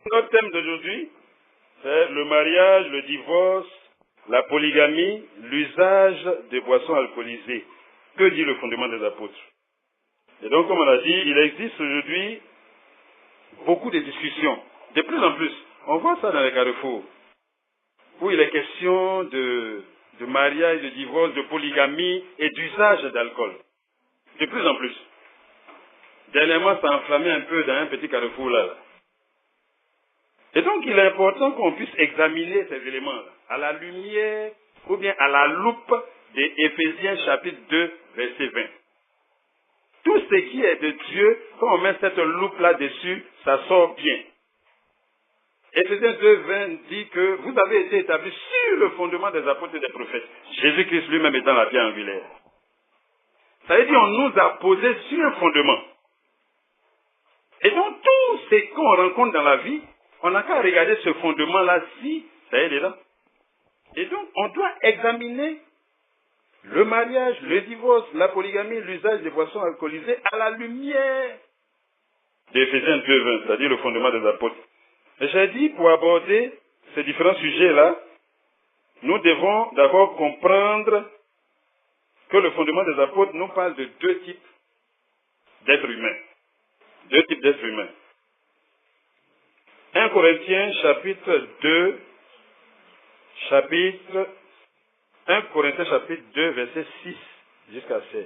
Notre thème d'aujourd'hui, c'est le mariage, le divorce, la polygamie, l'usage des boissons alcoolisées. Que dit le fondement des apôtres? Et donc, comme on a dit, il existe aujourd'hui beaucoup de discussions. De plus en plus, on voit ça dans les carrefours, où il est question de mariage, de divorce, de polygamie et d'usage d'alcool. De plus en plus. Dernièrement, ça a enflammé un peu dans un petit carrefour là. Et donc, il est important qu'on puisse examiner ces éléments-là à la lumière ou bien à la loupe des Éphésiens chapitre 2, verset 20. Tout ce qui est de Dieu, quand on met cette loupe-là dessus, ça sort bien. Éphésiens 2, 20 dit que vous avez été établis sur le fondement des apôtres et des prophètes. Jésus-Christ lui-même étant la pierre angulaire. Ça veut dire qu'on nous a posé sur un fondement. Et donc, tout ce qu'on rencontre dans la vie, on n'a qu'à regarder ce fondement-là, si ça y est là. Et donc, on doit examiner le mariage, le divorce, la polygamie, l'usage des boissons alcoolisées à la lumière d'Éphésiens 2:20, c'est-à-dire le fondement des apôtres. Et j'ai dit, pour aborder ces différents sujets-là, nous devons d'abord comprendre que le fondement des apôtres nous parle de deux types d'êtres humains. Deux types d'êtres humains. 1 Corinthiens chapitre 2, 1 Corinthiens chapitre 2, verset 6 jusqu'à 16.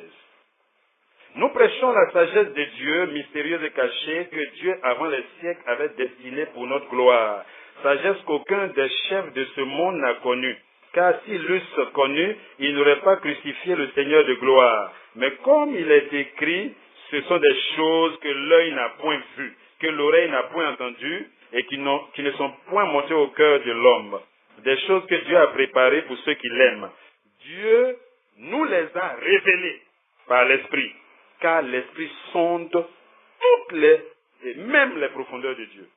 Nous prêchons la sagesse de Dieu, mystérieuse et cachée, que Dieu, avant les siècles, avait destinée pour notre gloire. Sagesse qu'aucun des chefs de ce monde n'a connue. Car s'ils l'eussent connue, ils n'auraient pas crucifié le Seigneur de gloire. Mais comme il est écrit, ce sont des choses que l'œil n'a point vues, que l'oreille n'a point entendues, et qui ne sont point montées au cœur de l'homme. Des choses que Dieu a préparées pour ceux qui l'aiment. Dieu nous les a révélées par l'Esprit. Car l'Esprit sonde toutes et même les profondeurs de Dieu.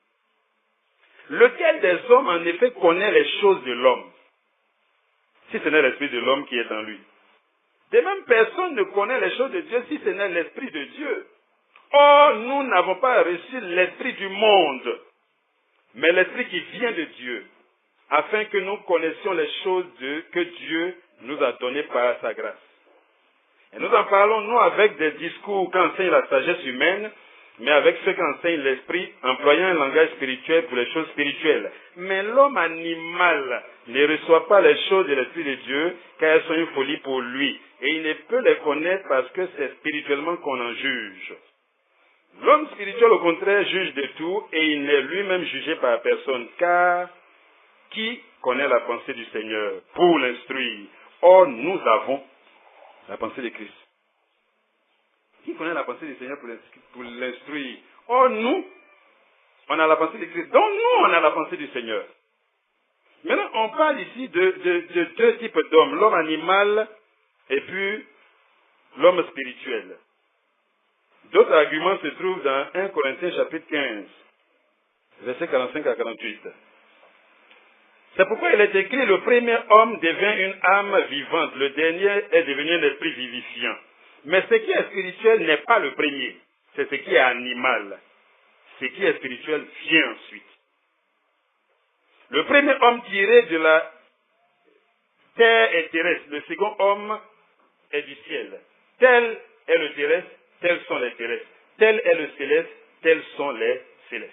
Lequel des hommes, en effet, connaît les choses de l'homme, si ce n'est l'Esprit de l'homme qui est en lui? De même, personne ne connaît les choses de Dieu si ce n'est l'Esprit de Dieu. Or, nous n'avons pas reçu l'Esprit du monde, mais l'Esprit qui vient de Dieu, afin que nous connaissions les choses que Dieu nous a données par sa grâce. Et nous en parlons, non avec des discours qu'enseigne la sagesse humaine, mais avec ceux qu'enseigne l'Esprit, employant un langage spirituel pour les choses spirituelles. Mais l'homme animal ne reçoit pas les choses de l'Esprit de Dieu, car elles sont une folie pour lui. Et il ne peut les connaître parce que c'est spirituellement qu'on en juge. L'homme spirituel, au contraire, juge de tout, et il n'est lui-même jugé par personne, car qui connaît la pensée du Seigneur pour l'instruire? Or, nous avons la pensée de Christ. Qui connaît la pensée du Seigneur pour l'instruire? Or, nous, on a la pensée de Christ. Donc, nous, on a la pensée du Seigneur. Maintenant, on parle ici de deux types d'hommes. L'homme animal et puis l'homme spirituel. D'autres arguments se trouvent dans 1 Corinthiens chapitre 15, versets 45 à 48. C'est pourquoi il est écrit, le premier homme devient une âme vivante, le dernier est devenu un esprit vivifiant. Mais ce qui est spirituel n'est pas le premier, c'est ce qui est animal. Ce qui est spirituel vient ensuite. Le premier homme tiré de la terre est terrestre, le second homme est du ciel. Tel est le terrestre, tels sont les terrestres. Tel est le céleste, tels sont les célestes.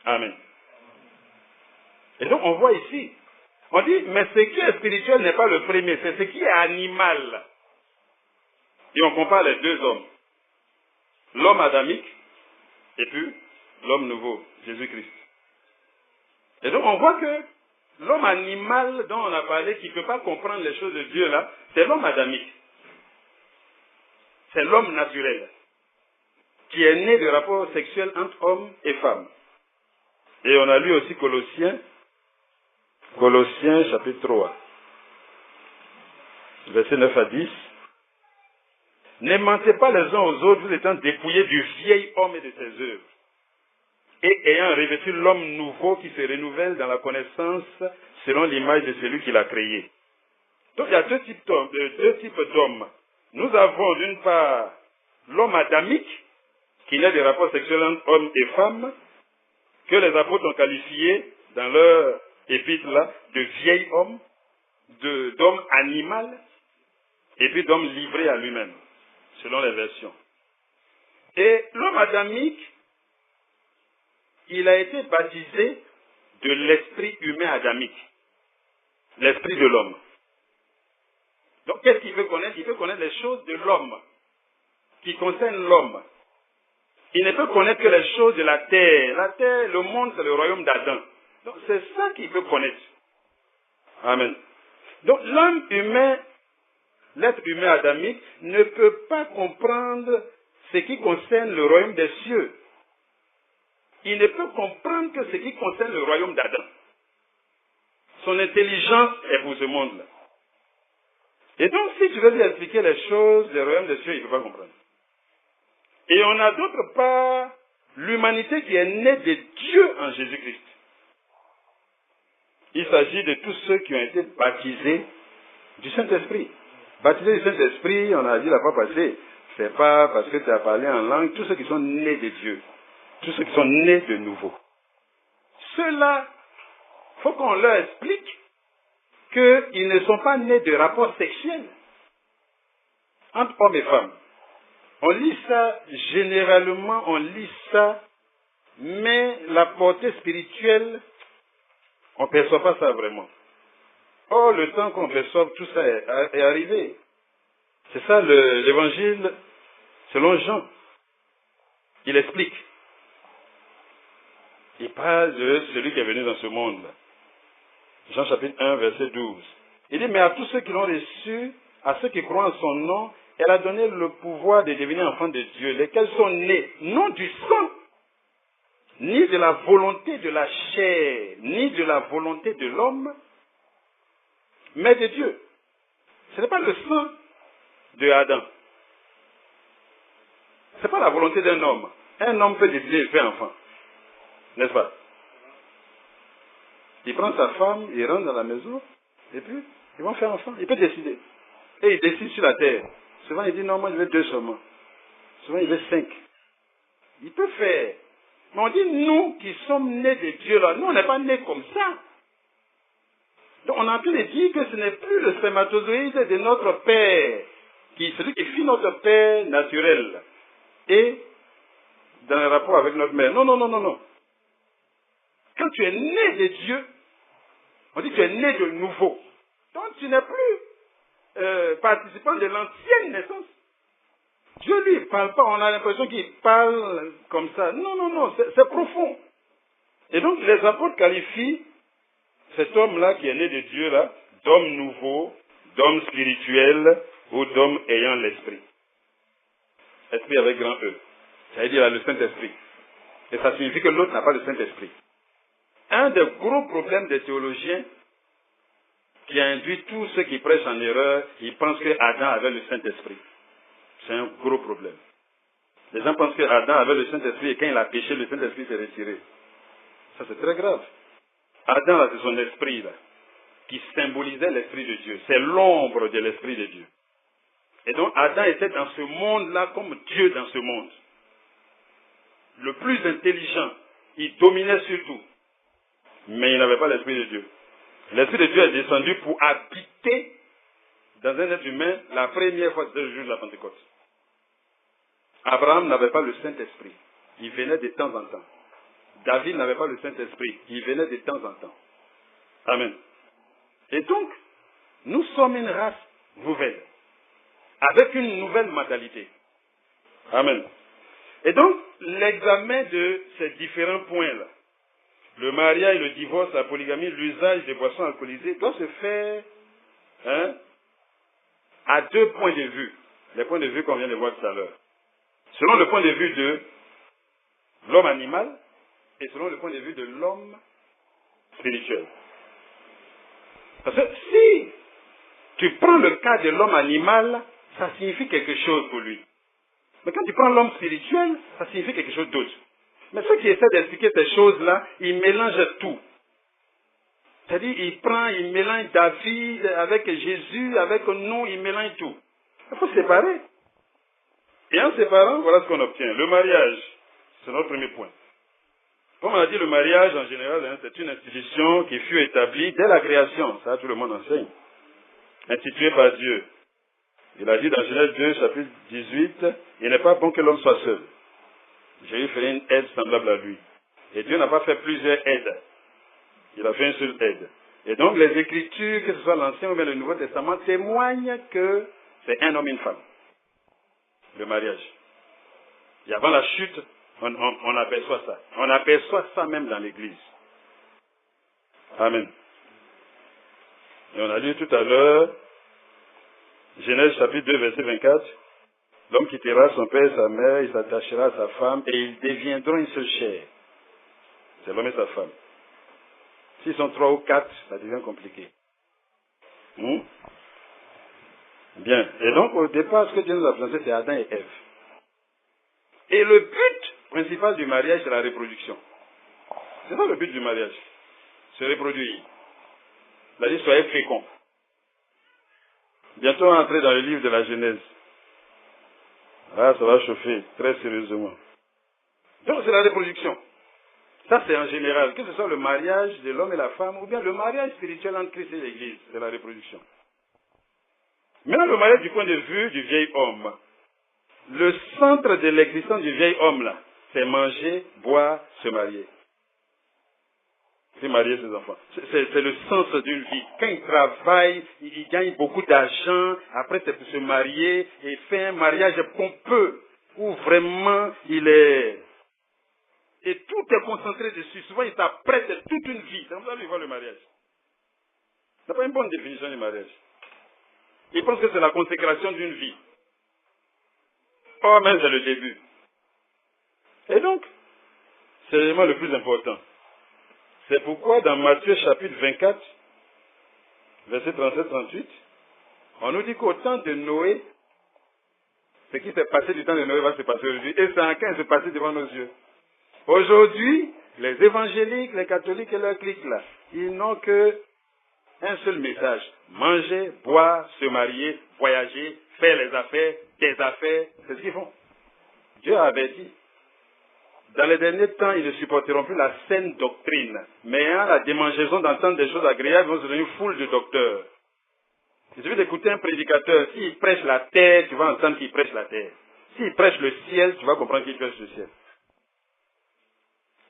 Amen. Et donc on voit ici, on dit, mais ce qui est spirituel n'est pas le premier, c'est ce qui est animal. Et on compare les deux hommes. L'homme adamique et puis l'homme nouveau, Jésus-Christ. Et donc on voit que l'homme animal dont on a parlé, qui ne peut pas comprendre les choses de Dieu là, c'est l'homme adamique. C'est l'homme naturel, qui est né de rapports sexuels entre hommes et femmes. Et on a lu aussi Colossiens chapitre 3, versets 9 à 10. Ne mentez pas les uns aux autres, vous étant dépouillés du vieil homme et de ses œuvres, et ayant revêtu l'homme nouveau qui se renouvelle dans la connaissance selon l'image de celui qui l'a créé. Donc il y a deux types d'hommes. Nous avons d'une part l'homme adamique, qui naît des rapports sexuels entre hommes et femmes, que les apôtres ont qualifié dans leur épître là de vieil homme, d'homme animal, et puis d'homme livré à lui-même, selon les versions. Et l'homme adamique, il a été baptisé de l'esprit humain adamique, l'esprit de l'homme. Donc qu'est-ce qu'il veut connaître? Il veut connaître les choses de l'homme, qui concernent l'homme. Il ne peut connaître que les choses de la terre. La terre, le monde, c'est le royaume d'Adam. Donc c'est ça qu'il veut connaître. Amen. Donc l'homme humain, l'être humain adamique, ne peut pas comprendre ce qui concerne le royaume des cieux. Il ne peut comprendre que ce qui concerne le royaume d'Adam. Son intelligence est pour ce monde-là. Et donc, si tu veux lui expliquer les choses du royaume des cieux, il ne peut pas comprendre. Et on a d'autre part l'humanité qui est née de Dieu en Jésus-Christ. Il s'agit de tous ceux qui ont été baptisés du Saint-Esprit. Baptisés du Saint-Esprit, on a dit la fois passée, c'est pas parce que tu as parlé en langue, tous ceux qui sont nés de Dieu, tous ceux qui sont nés de nouveau. Ceux-là, il faut qu'on leur explique qu'ils ne sont pas nés de rapports sexuels entre hommes et femmes. On lit ça, généralement, on lit ça, mais la portée spirituelle, on ne perçoit pas ça vraiment. Or, le temps qu'on perçoive tout ça est arrivé. C'est ça l'évangile selon Jean. Il explique. Il parle de celui qui est venu dans ce monde. Jean chapitre 1, verset 12. Il dit, mais à tous ceux qui l'ont reçu, à ceux qui croient en son nom, elle a donné le pouvoir de devenir enfants de Dieu, lesquels sont nés, non du sang, ni de la volonté de la chair, ni de la volonté de l'homme, mais de Dieu. Ce n'est pas le sang de Adam. Ce n'est pas la volonté d'un homme. Un homme peut décider de faire enfant. N'est-ce pas? Il prend sa femme, il rentre dans la maison, et puis, ils vont faire enfant. Il peut décider. Et il décide sur la terre. Souvent, il dit, non, moi, je veux 2 seulement. Souvent, il veut 5. Il peut faire. Mais on dit, nous qui sommes nés de Dieu, là, nous, on n'est pas nés comme ça. Donc, on a pu le dire que ce n'est plus le spermatozoïde de notre père, celui qui fit notre père naturel, et dans le rapport avec notre mère. Non, non, non, non, non. Quand tu es né de Dieu, on dit que tu es né de nouveau. Donc, tu n'es plus participant de l'ancienne naissance. Dieu, lui, il ne parle pas. On a l'impression qu'il parle comme ça. Non, non, non, c'est profond. Et donc, les apôtres qualifient cet homme-là qui est né de Dieu, là, d'homme nouveau, d'homme spirituel ou d'homme ayant l'esprit. Esprit avec grand E. Ça veut dire le Saint-Esprit. Et ça signifie que l'autre n'a pas le Saint-Esprit. Un des gros problèmes des théologiens qui a induit tous ceux qui prêchent en erreur, ils pensent que Adam avait le Saint-Esprit. C'est un gros problème. Les gens pensent que Adam avait le Saint-Esprit et quand il a péché, le Saint-Esprit s'est retiré. Ça, c'est très grave. Adam, là, c'est son esprit, là, qui symbolisait l'Esprit de Dieu. C'est l'ombre de l'Esprit de Dieu. Et donc, Adam était dans ce monde-là comme Dieu dans ce monde. Le plus intelligent, il dominait sur tout. Mais il n'avait pas l'Esprit de Dieu. L'Esprit de Dieu est descendu pour habiter dans un être humain la première fois, c'était le jour de la Pentecôte. Abraham n'avait pas le Saint-Esprit. Il venait de temps en temps. David n'avait pas le Saint-Esprit. Il venait de temps en temps. Amen. Et donc, nous sommes une race nouvelle, avec une nouvelle mentalité. Amen. Et donc, l'examen de ces différents points-là, le mariage, le divorce, la polygamie, l'usage des boissons alcoolisées, doit se faire à 2 points de vue. Les points de vue qu'on vient de voir tout à l'heure. Selon le point de vue de l'homme animal et selon le point de vue de l'homme spirituel. Parce que si tu prends le cas de l'homme animal, ça signifie quelque chose pour lui. Mais quand tu prends l'homme spirituel, ça signifie quelque chose d'autre. Mais ceux qui essaient d'expliquer ces choses-là, ils mélangent tout. C'est-à-dire, ils mélangent David avec Jésus, avec nous, ils mélangent tout. Il faut séparer. Et en séparant, voilà ce qu'on obtient. Le mariage, c'est notre premier point. Comme on a dit, le mariage en général, hein, c'est une institution qui fut établie dès la création. Ça, tout le monde enseigne. Instituée par Dieu. Il a dit dans Genèse 2, chapitre 18, il n'est pas bon que l'homme soit seul. J'ai eu fait une aide semblable à lui. Et Dieu n'a pas fait plusieurs aides. Il a fait une seule aide. Et donc les Écritures, que ce soit l'Ancien ou bien le Nouveau Testament, témoignent que c'est un homme et une femme. Le mariage. Et avant la chute, on aperçoit ça. On aperçoit ça même dans l'Église. Amen. Et on a lu tout à l'heure, Genèse chapitre 2, verset 24, l'homme quittera son père et sa mère, il s'attachera à sa femme, et ils deviendront une seule chair. C'est l'homme et sa femme. S'ils sont 3 ou 4, ça devient compliqué. Bien. Et donc, au départ, ce que Dieu nous a présenté, c'est Adam et Ève. Et le but principal du mariage, c'est la reproduction. C'est ça le but du mariage. Se reproduire. C'est-à-dire, soyez féconds. Bientôt, on va entrer dans le livre de la Genèse. Ah, ça va chauffer, très sérieusement. Donc, c'est la reproduction. Ça, c'est en général, que ce soit le mariage de l'homme et la femme, ou bien le mariage spirituel entre Christ et l'Église, c'est la reproduction. Maintenant, le mariage du point de vue du vieil homme. Le centre de l'existence du vieil homme, là, c'est manger, boire, se marier. C'est marier ses enfants. C'est le sens d'une vie. Quand il travaille, il gagne beaucoup d'argent, après c'est pour se marier et faire un mariage pompeux, où vraiment il est... Et tout est concentré dessus. Souvent, il s'apprête toute une vie. C'est comme ça qu'il voit le mariage. Ce n'est pas une bonne définition du mariage. Il pense que c'est la consécration d'une vie. Oh, mais c'est le début. Et donc, c'est l'élément le plus important. C'est pourquoi dans Matthieu chapitre 24, verset 37-38, on nous dit qu'au temps de Noé, ce qui s'est passé du temps de Noé va se passer aujourd'hui. Et c'est en train de se passer devant nos yeux. Aujourd'hui, les évangéliques, les catholiques et leurs cliques là, ils n'ont que un seul message. Manger, boire, se marier, voyager, faire les affaires, des affaires. C'est ce qu'ils font. Dieu a averti. Dans les derniers temps, ils ne supporteront plus la saine doctrine. Mais à la démangeaison d'entendre des choses agréables, ils vont se donner une foule de docteurs. Il suffit d'écouter un prédicateur. S'il prêche la terre, tu vas entendre qu'il prêche la terre. S'il prêche le ciel, tu vas comprendre qu'il prêche le ciel.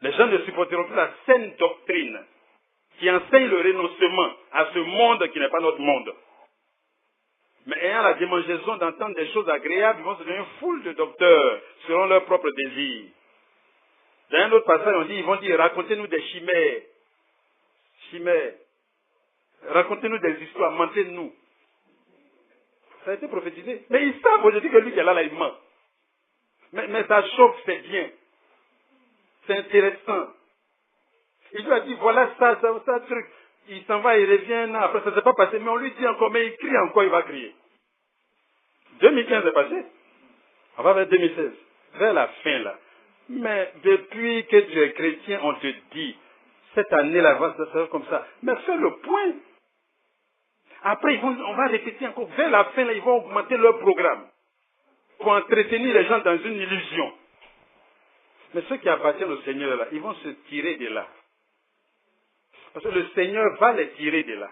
Les gens ne supporteront plus la saine doctrine qui enseigne le renoncement à ce monde qui n'est pas notre monde. Mais ayant la démangeaison d'entendre des choses agréables, ils vont se donner une foule de docteurs selon leurs propres désirs. Dans un autre passage, on dit, ils vont dire, racontez-nous des chimères. Chimères. Racontez-nous des histoires, mentez-nous. Ça a été prophétisé. Mais ils savent aujourd'hui que lui qui est là, il ment. Mais ça chauffe, c'est bien. C'est intéressant. Il lui a dit, voilà ça, truc. Il s'en va, il revient, après ça ne s'est pas passé, mais on lui dit encore, mais il crie encore, il va crier. 2015 est passé. On va vers 2016. Vers la fin, là. Mais depuis que tu es chrétien, on te dit, cette année-là va se faire comme ça. Mais fais le point. Après, on va répéter encore. Vers la fin, là, ils vont augmenter leur programme pour entretenir les gens dans une illusion. Mais ceux qui appartiennent au Seigneur, là, ils vont se tirer de là. Parce que le Seigneur va les tirer de là.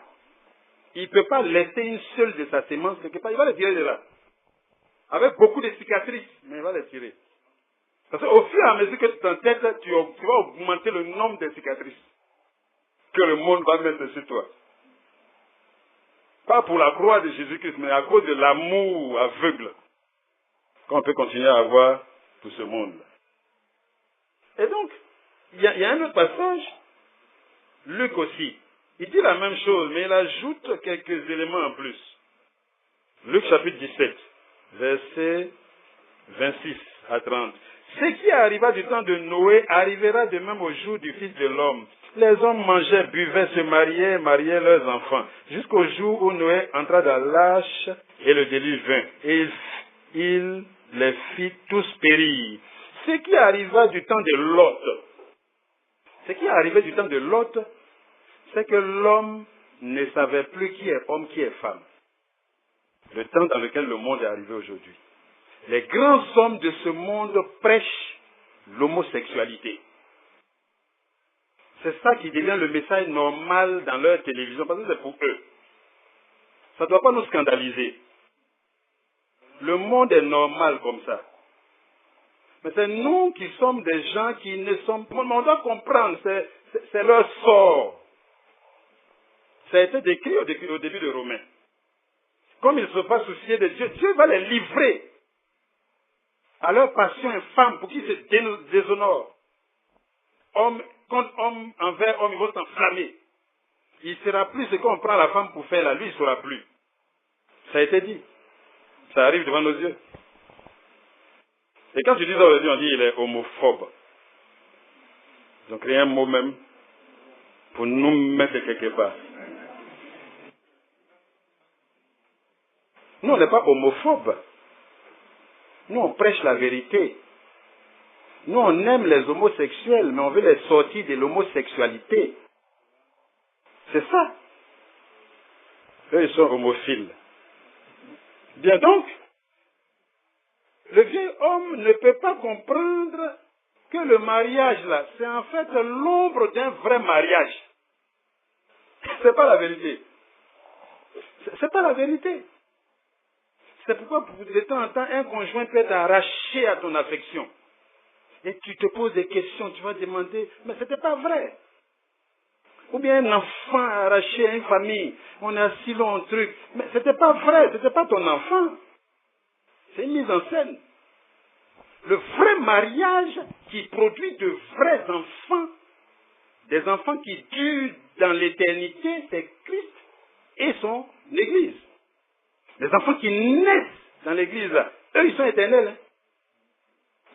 Il ne peut pas laisser une seule de sa sémence quelque part. Il va les tirer de là. Avec beaucoup de cicatrices, mais il va les tirer. Parce qu'au fur et à mesure que tu t'entêtes, tu vas augmenter le nombre de cicatrices que le monde va mettre sur toi. Pas pour la croix de Jésus-Christ, mais à cause de l'amour aveugle qu'on peut continuer à avoir pour ce monde. Et donc, il y a un autre passage, Luc aussi. Il dit la même chose, mais il ajoute quelques éléments en plus. Luc chapitre 17, versets 26 à 30. Ce qui arriva du temps de Noé arrivera de même au jour du Fils de l'homme. Les hommes mangeaient, buvaient, se mariaient leurs enfants, jusqu'au jour où Noé entra dans l'arche et le déluge vint. Et il les fit tous périr. Ce qui arriva du temps de Lot, c'est que l'homme ne savait plus qui est homme, qui est femme. Le temps dans lequel le monde est arrivé aujourd'hui. Les grands hommes de ce monde prêchent l'homosexualité. C'est ça qui devient le message normal dans leur télévision, parce que c'est pour eux. Ça ne doit pas nous scandaliser. Le monde est normal comme ça. Mais c'est nous qui sommes des gens qui ne sommes pas... On doit comprendre, c'est leur sort. Ça a été décrit au début de Romains. Comme ils ne se sont pas souciés de Dieu, Dieu va les livrer à leur passion infâme pour qu'ils se déshonorent. Homme contre homme, envers homme, ils vont s'enflammer. Il ne sera plus ce qu'on prend la femme pour faire là, lui, il ne sera plus. Ça a été dit. Ça arrive devant nos yeux. Et quand tu dis ça aujourd'hui, on dit il est homophobe. Ils ont créé un mot même pour nous mettre quelque part. Nous, on n'est pas homophobes. Nous, on prêche la vérité. Nous, on aime les homosexuels, mais on veut les sortir de l'homosexualité. C'est ça. Eux, ils sont homophiles. Bien donc, le vieil homme ne peut pas comprendre que le mariage, là, c'est en fait l'ombre d'un vrai mariage. C'est pas la vérité. C'est pas la vérité. C'est pourquoi, de temps en temps, un conjoint peut être arraché à ton affection. Et tu te poses des questions, tu vas demander, mais c'était pas vrai. Ou bien un enfant arraché à une famille, on est assis là, un truc. Mais c'était pas vrai, c'était pas ton enfant. C'est une mise en scène. Le vrai mariage qui produit de vrais enfants, des enfants qui durent dans l'éternité, c'est Christ et son Église. Les enfants qui naissent dans l'Église, là, eux, ils sont éternels. Hein.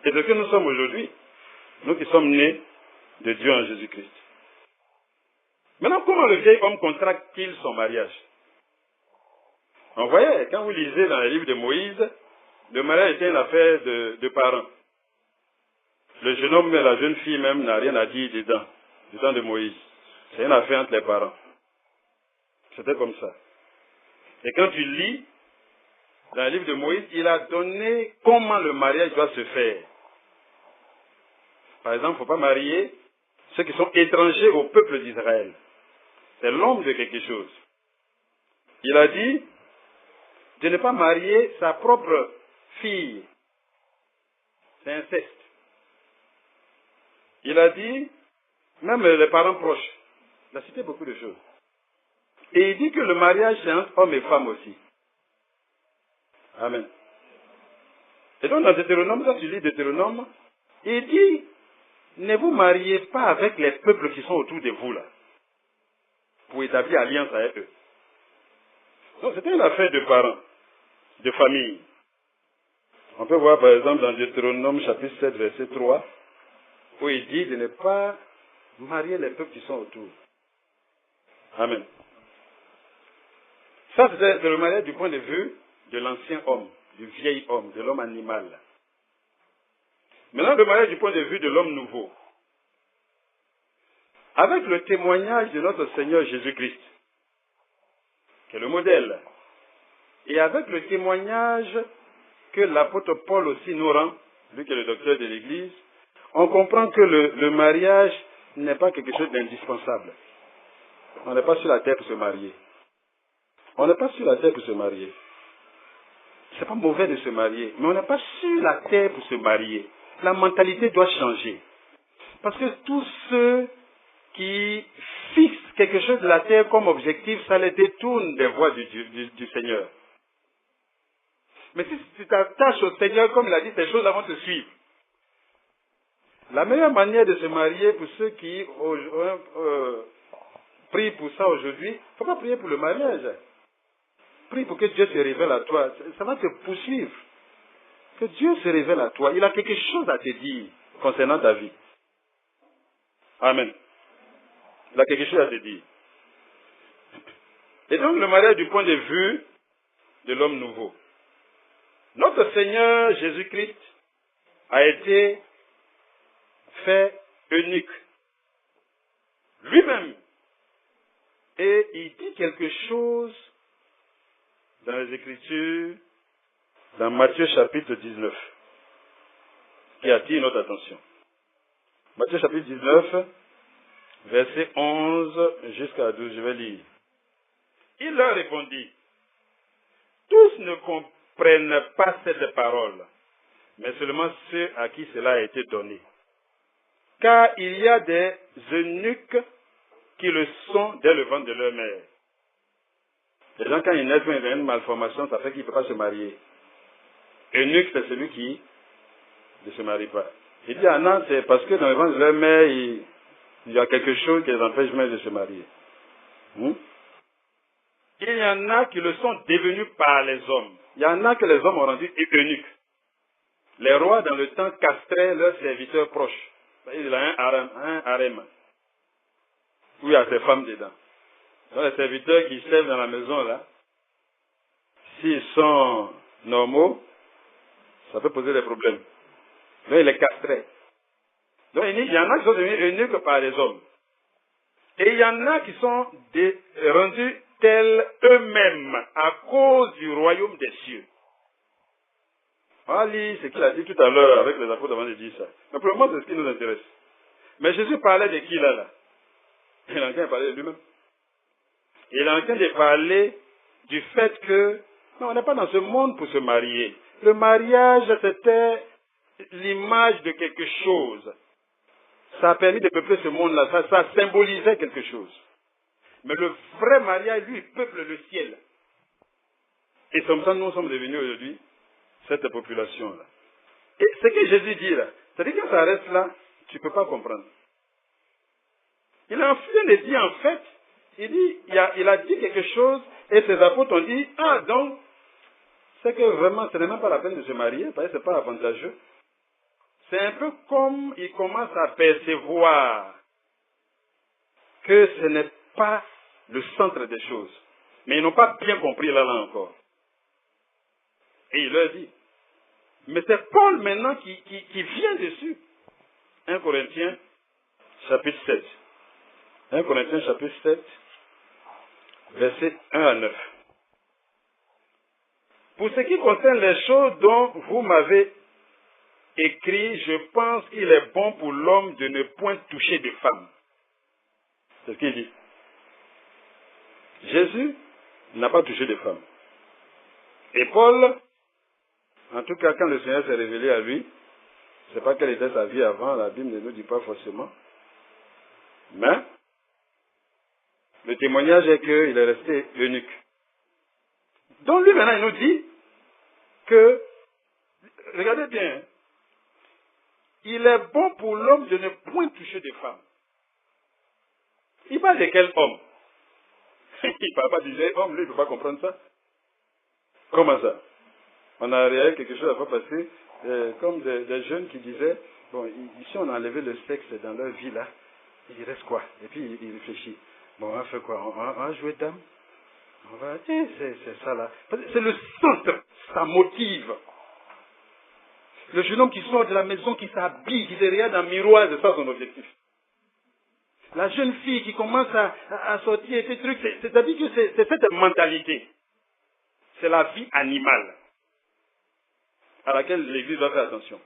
C'est ce que nous sommes aujourd'hui. Nous qui sommes nés de Dieu en Jésus-Christ. Maintenant, comment le vieil homme contracte-t-il son mariage? On voyait, quand vous lisez dans les livres de Moïse, le mariage était une affaire de parents. Le jeune homme et la jeune fille même n'a rien à dire dedans, du temps de Moïse. C'est une affaire entre les parents. C'était comme ça. Et quand tu lis, dans le livre de Moïse, il a donné comment le mariage doit se faire. Par exemple, il ne faut pas marier ceux qui sont étrangers au peuple d'Israël. C'est l'homme de quelque chose. Il a dit de ne pas marier sa propre fille. C'est inceste. Il a dit, même les parents proches. Il a cité beaucoup de choses. Et il dit que le mariage, c'est entre hommes et femmes aussi. Amen. Et donc, dans Deutéronome, quand tu lis Deutéronome, il dit, ne vous mariez pas avec les peuples qui sont autour de vous, là, pour établir alliance avec eux. Donc, c'était une affaire de parents, de famille. On peut voir, par exemple, dans Deutéronome, chapitre 7, verset 3, où il dit de ne pas marier les peuples qui sont autour. Amen. Ça, c'est le mariage du point de vue de l'ancien homme, du vieil homme, de l'homme animal. Maintenant, le mariage du point de vue de l'homme nouveau. Avec le témoignage de notre Seigneur Jésus-Christ, qui est le modèle, et avec le témoignage que l'apôtre Paul aussi nous rend, lui qui est le docteur de l'Église, on comprend que le mariage n'est pas quelque chose d'indispensable. On n'est pas sur la terre pour se marier. On n'est pas sur la terre pour se marier. C'est pas mauvais de se marier, mais on n'est pas sur la terre pour se marier. La mentalité doit changer. Parce que tous ceux qui fixent quelque chose de la terre comme objectif, ça les détourne des voies du Seigneur. Mais si tu t'attaches au Seigneur, comme il a dit, ces choses-là vont te suivre. La meilleure manière de se marier, pour ceux qui prient pour ça aujourd'hui, il ne faut pas prier pour le mariage. Prie pour que Dieu se révèle à toi. Ça va te poursuivre. Que Dieu se révèle à toi. Il a quelque chose à te dire concernant ta vie. Amen. Il a quelque chose à te dire. Et donc le mariage du point de vue de l'homme nouveau. Notre Seigneur Jésus-Christ a été fait unique. Lui-même. Et il dit quelque chose dans les Écritures, dans Matthieu chapitre 19, qui attire notre attention. Matthieu chapitre 19, verset 11 jusqu'à 12, je vais lire. Il leur répondit, tous ne comprennent pas cette parole, mais seulement ceux à qui cela a été donné. Car il y a des eunuques qui le sont dès le ventre de leur mère. Les gens, quand ils naissent, ils ont une malformation, ça fait qu'ils ne peuvent pas se marier. Eunuque, c'est celui qui ne se marie pas. Il dit, ah non, c'est parce que dans le ventre de leur mère, il y a quelque chose qui les empêche même de se marier. Il y en a qui le sont devenus par les hommes. Il y en a que les hommes ont rendu eunuques. Les rois, dans le temps, castraient leurs serviteurs proches. Il a un harem, où il y a ses femmes dedans. Donc les serviteurs qui servent dans la maison, là, s'ils sont normaux, ça peut poser des problèmes. Donc il les castrait. Donc il y en a qui sont devenus eunuques par les hommes. Et il y en a qui sont rendus tels eux-mêmes à cause du royaume des cieux. Ali, c'est ce qu'il a dit tout à l'heure avec les apôtres avant de dire ça. Mais pour le moment, c'est ce qui nous intéresse. Mais Jésus parlait de qui là? Il est en train de parler de lui-même. Il est en train de parler du fait que, non, on n'est pas dans ce monde pour se marier. Le mariage, c'était l'image de quelque chose. Ça a permis de peupler ce monde-là. Ça symbolisait quelque chose. Mais le vrai mariage, lui, peuple le ciel. Et comme ça, nous sommes devenus aujourd'hui cette population-là. Et ce que Jésus dit là, c'est-à-dire que ça reste là, tu ne peux pas comprendre. Il a en train de dire, en fait, il a dit quelque chose, et ses apôtres ont dit, ah donc, c'est que vraiment, ce n'est même pas la peine de se marier, parce que ce n'est pas avantageux. C'est un peu comme il commence à percevoir que ce n'est pas le centre des choses. Mais ils n'ont pas bien compris là encore. Et il leur dit. Mais c'est Paul maintenant qui vient dessus. 1 Corinthiens chapitre 7. 1 Corinthiens chapitre 7, versets 1 à 9. Pour ce qui concerne les choses dont vous m'avez écrit, je pense qu'il est bon pour l'homme de ne point toucher de femme. C'est ce qu'il dit. Jésus n'a pas touché de femme. Et Paul, en tout cas, quand le Seigneur s'est révélé à lui, je ne sais pas quelle était sa vie avant, la Bible ne nous dit pas forcément. Mais, le témoignage est qu'il est resté eunuque. Donc lui, maintenant, il nous dit que, regardez bien, il est bon pour l'homme de ne point toucher de femme. Il parle de quel homme? Il ne parle pas du vieil homme, lui, il ne peut pas comprendre ça. Comment ça? On a réalisé quelque chose à fois passé, comme des jeunes qui disaient, bon, ici on a enlevé le sexe dans leur vie là, il reste quoi? Et puis il réfléchit. Bon, on va faire quoi? On va jouer dame? On va, c'est ça là. C'est le centre, ça motive. Le jeune homme qui sort de la maison, qui s'habille, qui se regarde dans le miroir, c'est ça son objectif. La jeune fille qui commence à sortir ces trucs, c'est-à-dire que c'est cette mentalité. C'est la vie animale à laquelle l'Église doit faire attention.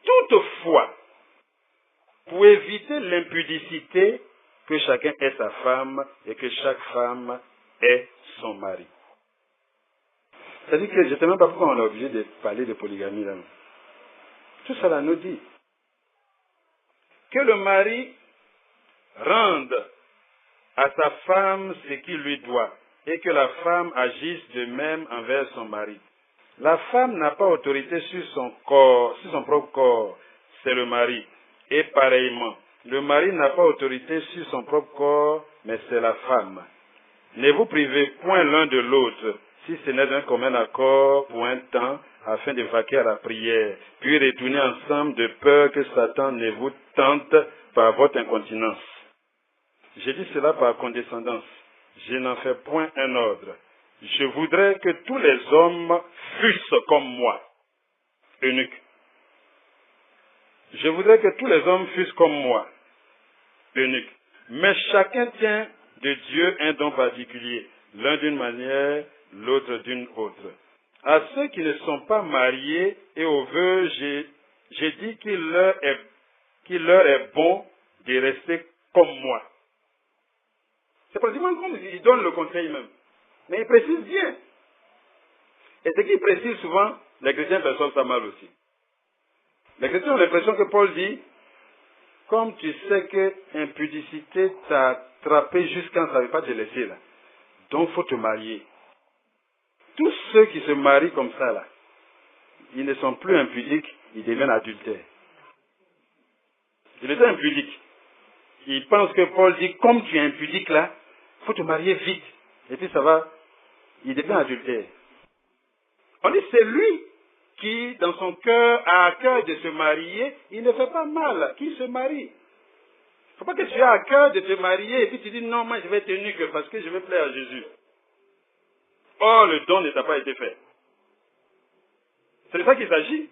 Toutefois, pour éviter l'impudicité, que chacun ait sa femme et que chaque femme ait son mari. C'est-à-dire que je ne sais même pas pourquoi on est obligé de parler de polygamie là. Tout cela nous dit que le mari rende à sa femme ce qu'il lui doit et que la femme agisse de même envers son mari. La femme n'a pas autorité sur son corps, sur son propre corps, c'est le mari. Et pareillement, le mari n'a pas autorité sur son propre corps, mais c'est la femme. Ne vous privez point l'un de l'autre, si ce n'est d'un commun accord pour un temps, afin de vaquer à la prière, puis retourner ensemble de peur que Satan ne vous tente par votre incontinence. Je dis cela par condescendance. Je n'en fais point un ordre. Je voudrais que tous les hommes fussent comme moi, eunuques. Je voudrais que tous les hommes fussent comme moi, eunuques. Mais chacun tient de Dieu un don particulier, l'un d'une manière, l'autre d'une autre. À ceux qui ne sont pas mariés et aux veuves, j'ai dit qu'il leur est bon de rester comme moi. C'est pratiquement comme il donne le conseil même. Mais il précise bien. Et ce qu'il précise souvent, les chrétiens perçoivent ça mal aussi. Les chrétiens ont l'impression que Paul dit, comme tu sais que impudicité t'a attrapé jusqu'à ne savait pas te laisser là. Donc il faut te marier. Tous ceux qui se marient comme ça là, ils ne sont plus impudiques, ils deviennent adultères. Ils étaient impudiques. Ils pensent que Paul dit, comme tu es impudique là, il faut te marier vite. Et puis ça va, il devient adultère. On dit, c'est lui qui, dans son cœur, a à cœur de se marier, il ne fait pas mal, qu'il se marie. Il ne faut pas que tu aies à cœur de te marier et puis tu dis, non, moi je vais être eunuque parce que je veux plaire à Jésus. Or, le don ne t'a pas été fait. C'est de ça qu'il s'agit.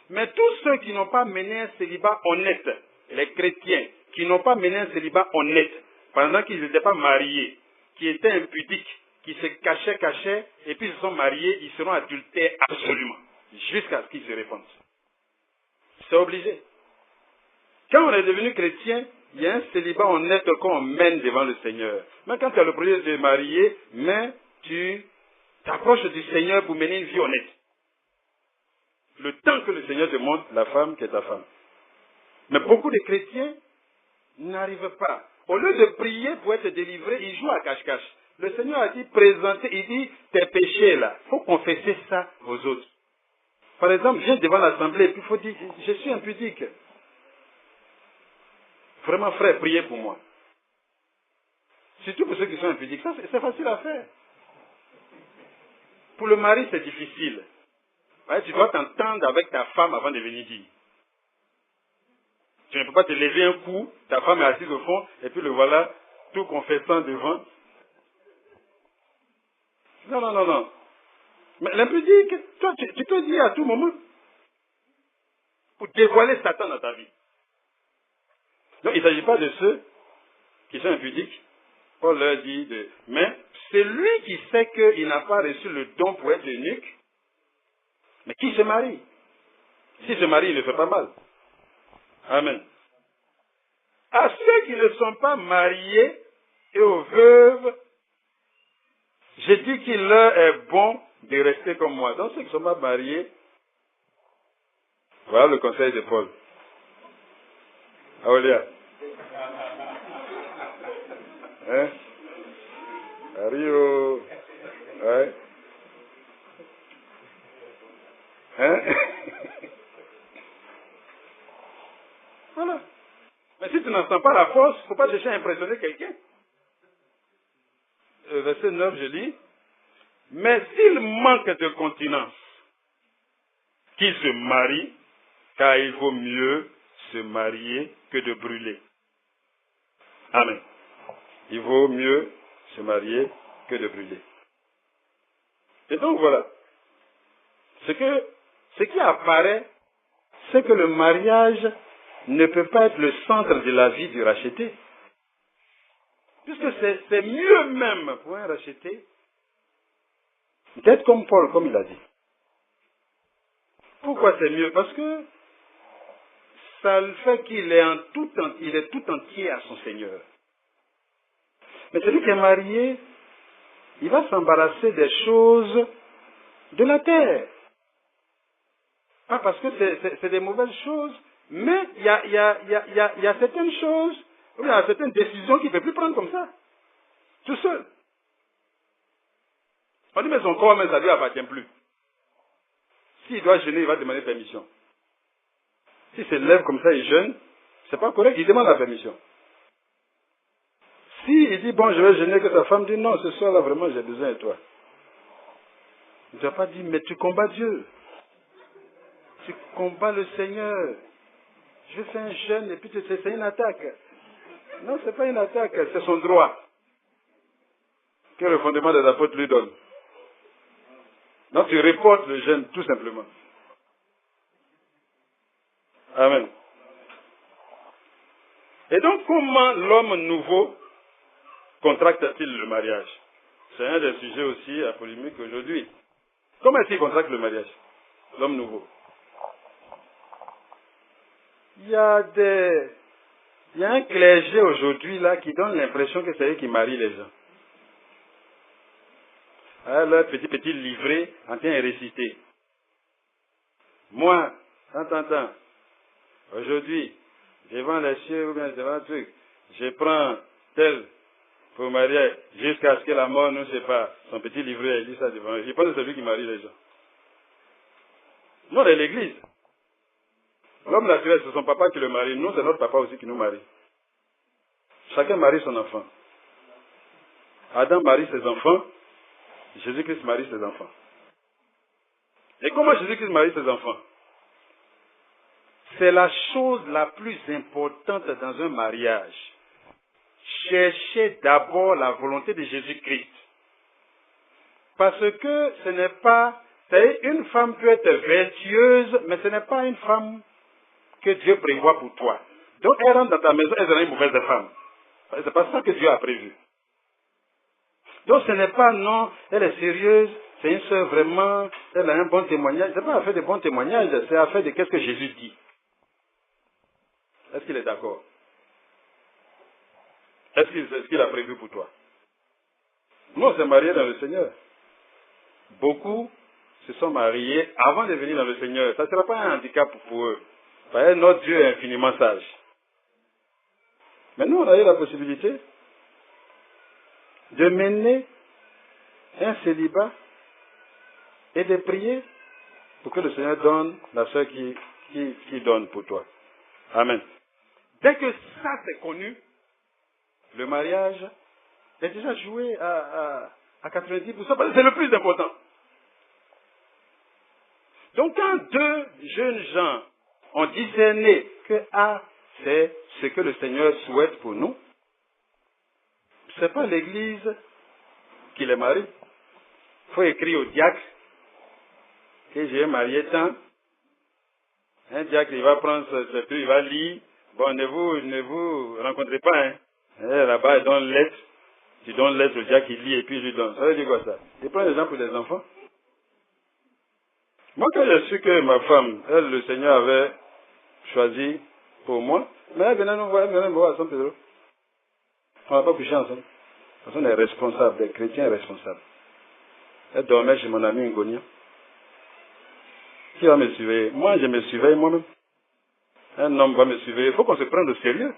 Mais tous ceux qui n'ont pas mené un célibat honnête, les chrétiens, qui n'ont pas mené un célibat honnête, pendant qu'ils n'étaient pas mariés, qui étaient impudiques, qui se cachaient, et puis ils se sont mariés, ils seront adultères absolument, jusqu'à ce qu'ils se répandent. C'est obligé. Quand on est devenu chrétien, il y a un célibat honnête qu'on mène devant le Seigneur. Mais quand tu as le projet de te marier, mais tu t'approches du Seigneur pour mener une vie honnête. Le temps que le Seigneur te montre la femme qui est ta femme. Mais beaucoup de chrétiens n'arrivent pas. Au lieu de prier pour être délivrés, ils jouent à cache-cache. Le Seigneur a dit présenter, il dit tes péchés là. Il faut confesser ça aux autres. Par exemple, viens devant l'assemblée et puis il faut dire je suis impudique. Vraiment frère, priez pour moi. Surtout pour ceux qui sont impudiques. Ça, c'est facile à faire. Pour le mari, c'est difficile. Ouais, tu dois t'entendre avec ta femme avant de venir dire. Tu ne peux pas te lever un coup, ta femme est assise au fond, et puis le voilà, tout confessant devant. Non. Mais l'impudique, toi, tu peux dire à tout moment, pour dévoiler Satan dans ta vie. Donc, il ne s'agit pas de ceux qui sont impudiques. Paul leur dit, mais c'est lui qui sait qu'il n'a pas reçu le don pour être eunuque, mais qui se marie. S'il se marie, il ne fait pas mal. Amen. À ceux qui ne sont pas mariés et aux veuves, je dis qu'il leur est bon de rester comme moi. Donc ceux qui ne sont pas mariés, voilà le conseil de Paul. Aurélia. Hein? Ario. Ouais. Hein? Voilà. Mais si tu n'en sens pas la force, il ne faut pas chercher à impressionner quelqu'un. Verset 9, je lis. Mais s'il manque de continence, qu'il se marie, car il vaut mieux se marier que de brûler. Amen. Il vaut mieux se marier que de brûler. Et donc voilà. Ce qui apparaît, c'est que le mariage ne peut pas être le centre de la vie du racheté. Puisque c'est mieux même pour un racheté d'être comme Paul, comme il a dit. Pourquoi c'est mieux? Parce que ça le fait qu'il est tout entier à son Seigneur. Mais celui qui est marié, il va s'embarrasser des choses de la terre. Pas parce que c'est des mauvaises choses, mais il y a certaines choses, il y a certaines décisions qu'il ne peut plus prendre comme ça, tout seul. On dit, mais son corps, mais ça ne lui appartient plus. S'il doit jeûner, il va demander permission. S'il se lève comme ça, il jeûne, c'est pas correct, il demande la permission. S'il dit, bon, je vais jeûner, que sa femme dit, non, ce soir-là, vraiment, j'ai besoin de toi. Il ne doit pas dire, mais tu combats Dieu. Tu combats le Seigneur. Je fais un jeûne et puis c'est une attaque. Non, ce n'est pas une attaque, c'est son droit. Que le fondement des apôtres lui donne. Donc tu reportes le jeûne tout simplement. Amen. Et donc comment l'homme nouveau contracte-t-il le mariage? C'est un des sujets aussi à polémique aujourd'hui. Comment est-ce qu'il contracte le mariage? L'homme nouveau. Il y a a un clergé aujourd'hui là qui donne l'impression que c'est eux qui marient les gens. Leur petit livret en train de réciter. Moi, tant, aujourd'hui, je vends les cieux ou bien je vends un truc, je prends tel pour marier jusqu'à ce que la mort nous sépare. Son petit livret, il dit ça devant eux. Il pense que c'est lui qui marie les gens. Nous, on est l'église. L'homme naturel, c'est son papa qui le marie. Nous, c'est notre papa aussi qui nous marie. Chacun marie son enfant. Adam marie ses enfants. Jésus-Christ marie ses enfants. Et comment Jésus-Christ marie ses enfants? C'est la chose la plus importante dans un mariage. Cherchez d'abord la volonté de Jésus-Christ. Parce que ce n'est pas... Une femme peut être vertueuse, mais ce n'est pas une femme que Dieu prévoit pour toi. Donc elle rentre dans ta maison, elle sera une mauvaise femme. C'est pas ça que Dieu a prévu. Donc ce n'est pas non, elle est sérieuse, c'est une sœur vraiment, elle a un bon témoignage. Ce n'est pas affaire de bon témoignage, c'est affaire de qu'est-ce que Jésus dit. Est-ce qu'il est d'accord? Est-ce qu'il a prévu pour toi? Nous, on s'est mariés dans le Seigneur. Beaucoup se sont mariés avant de venir dans le Seigneur. Ça ne sera pas un handicap pour eux. Parce que notre Dieu est infiniment sage. Mais nous, on a eu la possibilité de mener un célibat et de prier pour que le Seigneur donne la sœur qui donne pour toi. Amen. Dès que ça c'est connu, le mariage est déjà joué à 90%, parce que c'est le plus important. Donc quand deux jeunes gens ont discerné que c'est ce que le Seigneur souhaite pour nous, ce n'est pas l'Église qui les marie. Il faut écrire au diacre que j'ai marié tant. Un diacre, il va prendre ce truc, il va lire. Bon, ne vous rencontrez pas, hein. Là-bas, il donne lettre. Tu donnes lettre au diacre, il lit et puis il lui donne. Ça veut dire quoi ça? Il prend les gens pour des enfants. Moi, quand j'ai su que ma femme, elle, le Seigneur avait choisi pour moi, mais elle venait nous voir, à San Pedro. On n'a pas couché ensemble. Parce qu'on est responsables, des chrétiens responsables. Elle dormait chez mon ami Ngonia. Qui va me surveiller? Moi, je me surveille moi-même. Un homme va me surveiller. Il faut qu'on se prenne au sérieux.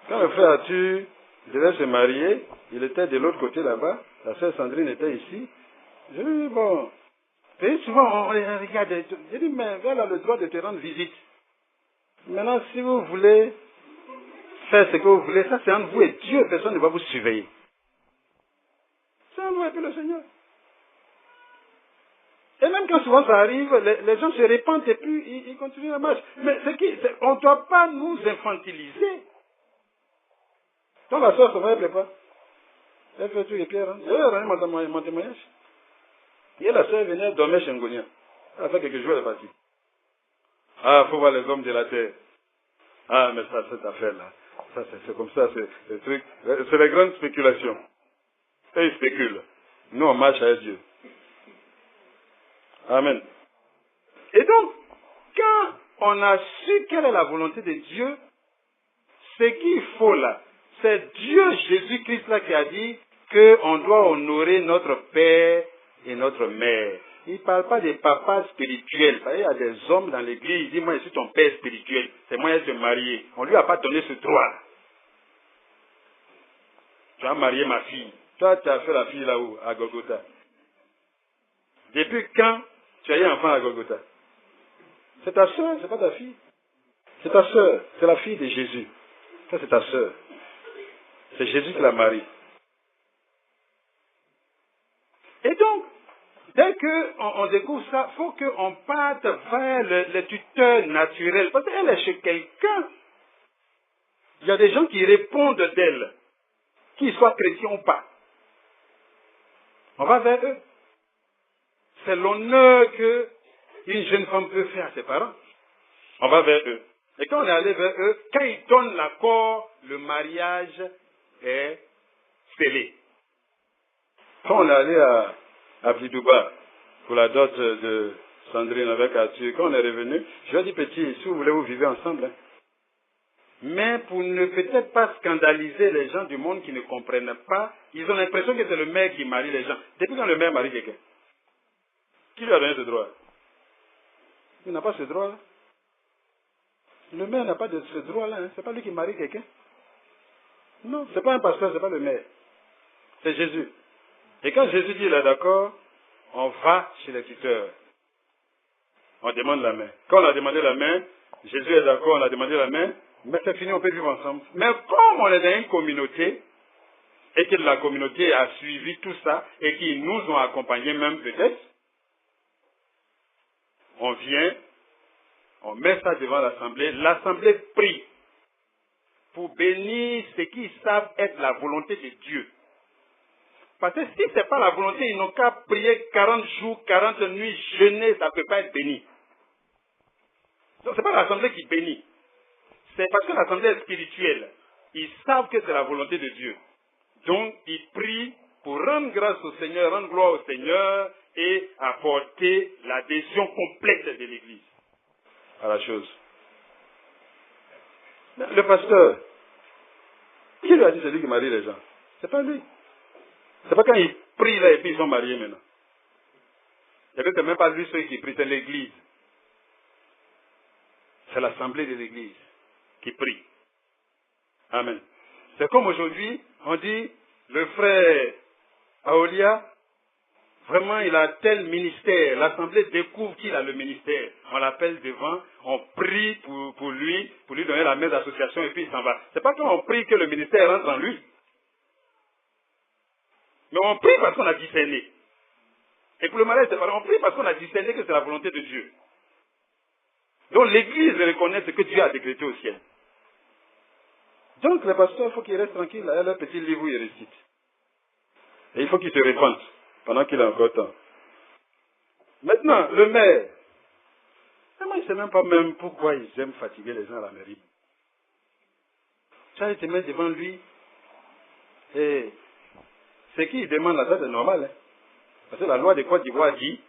Quand le frère Arthur devait se marier, il était de l'autre côté là-bas. La sœur Sandrine était ici. Je lui dis, bon. Et souvent, on regarde. Je dis, mais elle a le droit de te rendre visite. Maintenant, si vous voulez faire ce que vous voulez, ça c'est entre vous et Dieu. Personne ne va vous surveiller. C'est entre vous et puis le Seigneur. Et même quand souvent ça arrive, les gens se répandent et puis ils continuent la marche. Mais on ne doit pas nous infantiliser. Donc la soeur, ça va, elle ne plaît pas. Elle fait tout et puis elle rentre. Elle a rendu mon témoignage. Et la soeur venait dormir chez Ngonia. Elle a fait quelques jours, elle est partie. Ah, il faut voir les hommes de la terre. Ah, mais ça, cette affaire-là, ça c'est comme ça, c'est le truc. C'est les grandes spéculations. Et ils spéculent. Nous, on marche avec Dieu. Amen. Et donc, quand on a su quelle est la volonté de Dieu, ce qu'il faut là, c'est Dieu Jésus-Christ là qui a dit qu'on doit honorer notre père et notre mère. Il ne parle pas des papas spirituels. Il y a des hommes dans l'église, il dit, moi je suis ton père spirituel, c'est moi qui suis marié. On ne lui a pas donné ce droit. Tu as marié ma fille. Toi, tu as fait la fille là-haut, à Golgotha. Depuis quand tu as eu un enfant à Golgotha? C'est ta soeur, c'est pas ta fille. C'est ta soeur, c'est la fille de Jésus. Ça, c'est ta soeur. C'est Jésus qui la marie. Et donc, dès qu'on découvre ça, il faut qu'on parte vers le tuteur naturel. Parce qu'elle est chez quelqu'un. Il y a des gens qui répondent d'elle, qu'ils soient chrétiens ou pas. On va vers eux. C'est l'honneur qu'une jeune femme peut faire à ses parents. On va vers eux. Et quand on est allé vers eux, quand ils donnent l'accord, le mariage est scellé. Quand on est allé à Bidouba pour la dot de Sandrine avec Arthur, quand on est revenu, je lui ai dit, petit, si vous voulez, vous vivez ensemble. Hein. Mais pour ne peut-être pas scandaliser les gens du monde qui ne comprennent pas, ils ont l'impression que c'est le maire qui marie les gens. Depuis quand le maire marie quelqu'un? Qui lui a donné ce droit? Il n'a pas ce droit-là. Le maire n'a pas ce droit-là. Hein. Ce n'est pas lui qui marie quelqu'un. Non, ce n'est pas un pasteur, ce n'est pas le maire. C'est Jésus. Et quand Jésus dit, là, d'accord, on va chez les tuteurs. On demande la main. Quand on a demandé la main, Jésus est d'accord, on a demandé la main, mais c'est fini, on peut vivre ensemble. Mais comme on est dans une communauté, et que la communauté a suivi tout ça, et qu'ils nous ont accompagnés même peut-être, on vient, on met ça devant l'assemblée prie pour bénir ce qu'ils savent être la volonté de Dieu. Parce que si ce n'est pas la volonté, ils n'ont qu'à prier 40 jours, 40 nuits, jeûner, ça ne peut pas être béni. Donc ce n'est pas l'assemblée qui bénit. C'est parce que l'assemblée est spirituelle. Ils savent que c'est la volonté de Dieu. Donc ils prient pour rendre grâce au Seigneur, rendre gloire au Seigneur et apporter l'adhésion complète de l'Église à la chose. Le pasteur, qui lui a dit c'est lui qui marie les gens? C'est pas lui. C'est pas quand ils prient là et puis ils sont mariés maintenant. Et puis c'est même pas lui celui qui prie, c'est l'Église. C'est l'assemblée de l'Église qui prie. Amen. C'est comme aujourd'hui, on dit, le frère Aolia, vraiment il a tel ministère. L'assemblée découvre qu'il a le ministère. On l'appelle devant, on prie pour lui donner la main d'association et puis il s'en va. C'est pas quand on prie que le ministère rentre en lui. Mais on prie parce qu'on a discerné. Et pour le mariage, c'est pareil. On prie parce qu'on a discerné que c'est la volonté de Dieu. Donc l'Église reconnaît ce que Dieu a décrété au ciel. Donc le pasteur, il faut qu'il reste tranquille. Il a un petit livre où il récite. Et il faut qu'il se répande pendant qu'il a encore temps. Maintenant, le maire. Moi, je ne sais même pas même pourquoi ils aiment fatiguer les gens à la mairie. Ça, ils te mettent devant lui. Et ce qu'il demande là, ça c'est normal. Hein? Parce que la loi de Côte d'Ivoire dit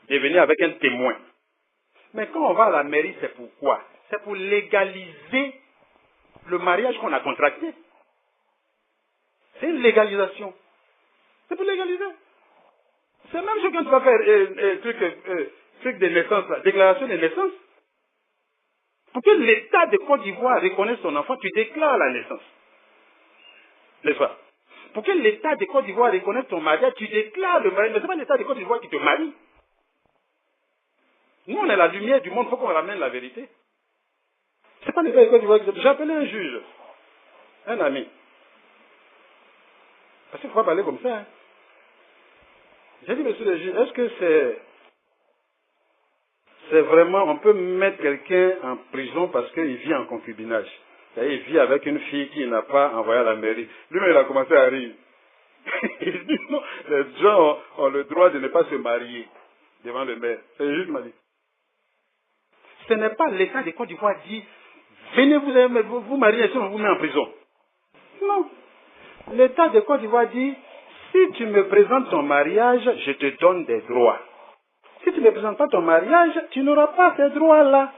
de venir avec un témoin. Mais quand on va à la mairie, c'est pourquoi? C'est pour légaliser le mariage qu'on a contracté. C'est une légalisation. C'est pour légaliser. C'est même chose quand tu vas faire truc de naissance, là, déclaration de naissance. Pour que l'État de Côte d'Ivoire reconnaisse son enfant, tu déclares la naissance. N'est-ce pas? Pour que l'État de Côte d'Ivoire reconnaisse ton mariage, tu déclares le mariage. Mais ce n'est pas l'État de Côte d'Ivoire qui te marie. Nous, on est la lumière du monde, il faut qu'on ramène la vérité. Ce n'est pas l'État de Côte d'Ivoire qui te marie. J'ai appelé un juge, un ami. Parce qu'il ne faut pas parler comme ça. Hein. J'ai dit, monsieur le juge, est-ce que c'est vraiment, on peut mettre quelqu'un en prison parce qu'il vit en concubinage? C'est-à-dire, il vit avec une fille qui n'a pas envoyé à la mairie. Lui-même, il a commencé à rire. Il dit, non, les gens ont le droit de ne pas se marier devant le maire. C'est le juge qui m'a dit. Ce n'est pas l'État de Côte d'Ivoire dit, venez vous marier, sinon on vous met en prison. Non. L'État de Côte d'Ivoire dit, si tu me présentes ton mariage, je te donne des droits. Si tu ne me présentes pas ton mariage, tu n'auras pas ces droits-là.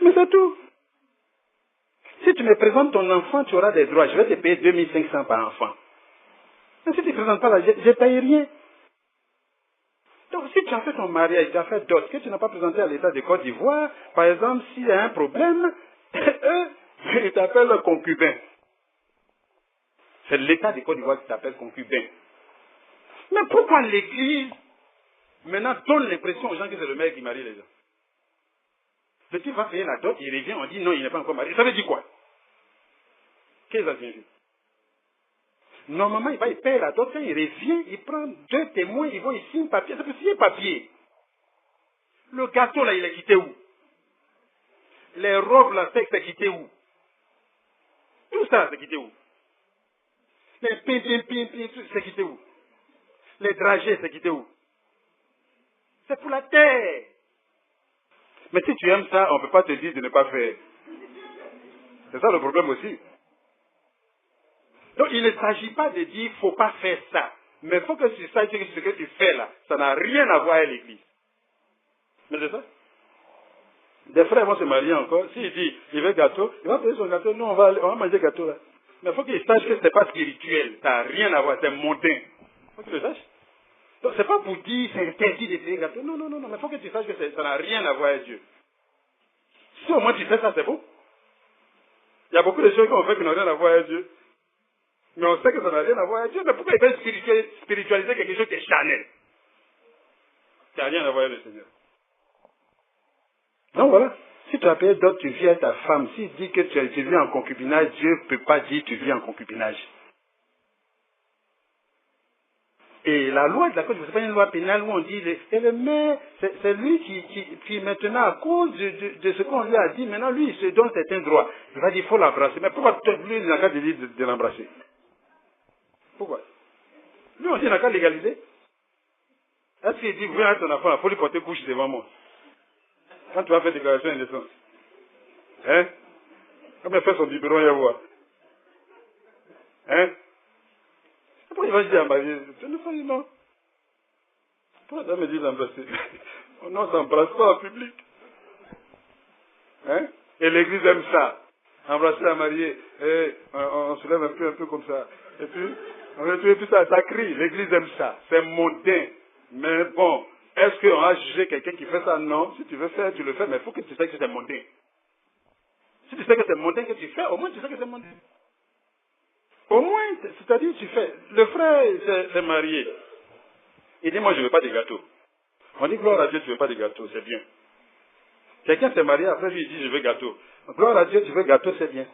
Mais c'est tout. Si tu me présentes ton enfant, tu auras des droits. Je vais te payer 2500 par enfant. Mais si tu ne présentes pas là, je ne paye rien. Donc si tu as fait ton mariage, tu as fait d'autres que tu n'as pas présenté à l'État de Côte d'Ivoire, par exemple, s'il y a un problème, eux, ils t'appellent concubin. C'est l'État de Côte d'Ivoire qui t'appelle concubin. Mais pourquoi l'Église, maintenant, donne l'impression aux gens que c'est le maire qui marie les gens? Le type va payer la dot, il revient, on dit non, il n'est pas encore marié. Ça veut dire quoi? Qu'est-ce que ça signifie? Normalement, il paye la dot, quand il revient, il prend 2 témoins, ils vont ici signer un papier. Ça peut signer un papier. Le gâteau, là, il est quitté où? Les robes, là, c'est quitté où? Tout ça, c'est quitté où? Les pin, c'est quitté où? Les dragées, c'est quitté où? C'est pour la terre. Mais si tu aimes ça, on ne peut pas te dire de ne pas faire. C'est ça le problème aussi. Donc il ne s'agit pas de dire il ne faut pas faire ça. Mais il faut que tu saches que ce que tu fais là, ça n'a rien à voir avec l'Église. Mais c'est ça. Des frères vont se marier encore. S'il dit, il veut gâteau, il va payer son gâteau. Nous, on va manger gâteau là. Mais il faut qu'il sache que ce n'est pas spirituel. Ça n'a rien à voir, c'est mondain. Il faut qu'il le sache. Donc, c'est pas pour dire c'est interdit de payer gâteau. Non, non, non, non. Mais il faut que tu saches que ça n'a rien à voir avec Dieu. Si au moins tu sais ça, c'est beau. Il y a beaucoup de choses qu'on fait qui n'ont rien à voir avec Dieu. Mais on sait que ça n'a rien à voir avec Dieu. Mais pourquoi il veut spiritualiser quelque chose qui est charnel? Ça n'a rien à voir avec le Seigneur. Donc voilà. Si tu as payé d'autres, tu vis avec ta femme. S'il dit que tu vis en concubinage, Dieu ne peut pas dire que tu vis en concubinage. Et la loi de la Côte, ce n'est pas une loi pénale où on dit, et le maire, c'est lui qui maintenant, à cause de ce qu'on lui a dit, maintenant lui, il se donne certains droits. Il va dire, il faut l'embrasser. Mais pourquoi lui, il n'a qu'à dire de l'embrasser? Pourquoi? Lui, on dit, il n'a qu'à légaliser. Est-ce qu'il dit, viens avec ton enfant, il faut lui porter couche devant moi? Quand tu vas faire déclaration de naissance. Hein? Comme il fait son biberon, il va voir. Hein? Pourquoi il va dire à Marie, je ne sais pas, non. Pourquoi ça me dit d'embrasser? On ne s'embrasse pas en public. Hein? Et l'église aime ça. Embrasser la mariée. Et on se lève un peu comme ça. Et puis ça crie. L'église aime ça. C'est mondain. Mais bon, est-ce qu'on a jugé quelqu'un qui fait ça? Non. Si tu veux faire, tu le fais, mais il faut que tu sais que c'est mondain. Si tu sais que c'est mondain que tu fais, au moins tu sais que c'est mondain. Au moins, c'est-à-dire tu fais. Le frère s'est marié. Il dit, moi je ne veux pas de gâteau. On dit, gloire à Dieu, tu ne veux pas de gâteau, c'est bien. Quelqu'un s'est marié, après lui il dit, je veux gâteau. Gloire à Dieu, tu veux gâteau, c'est bien.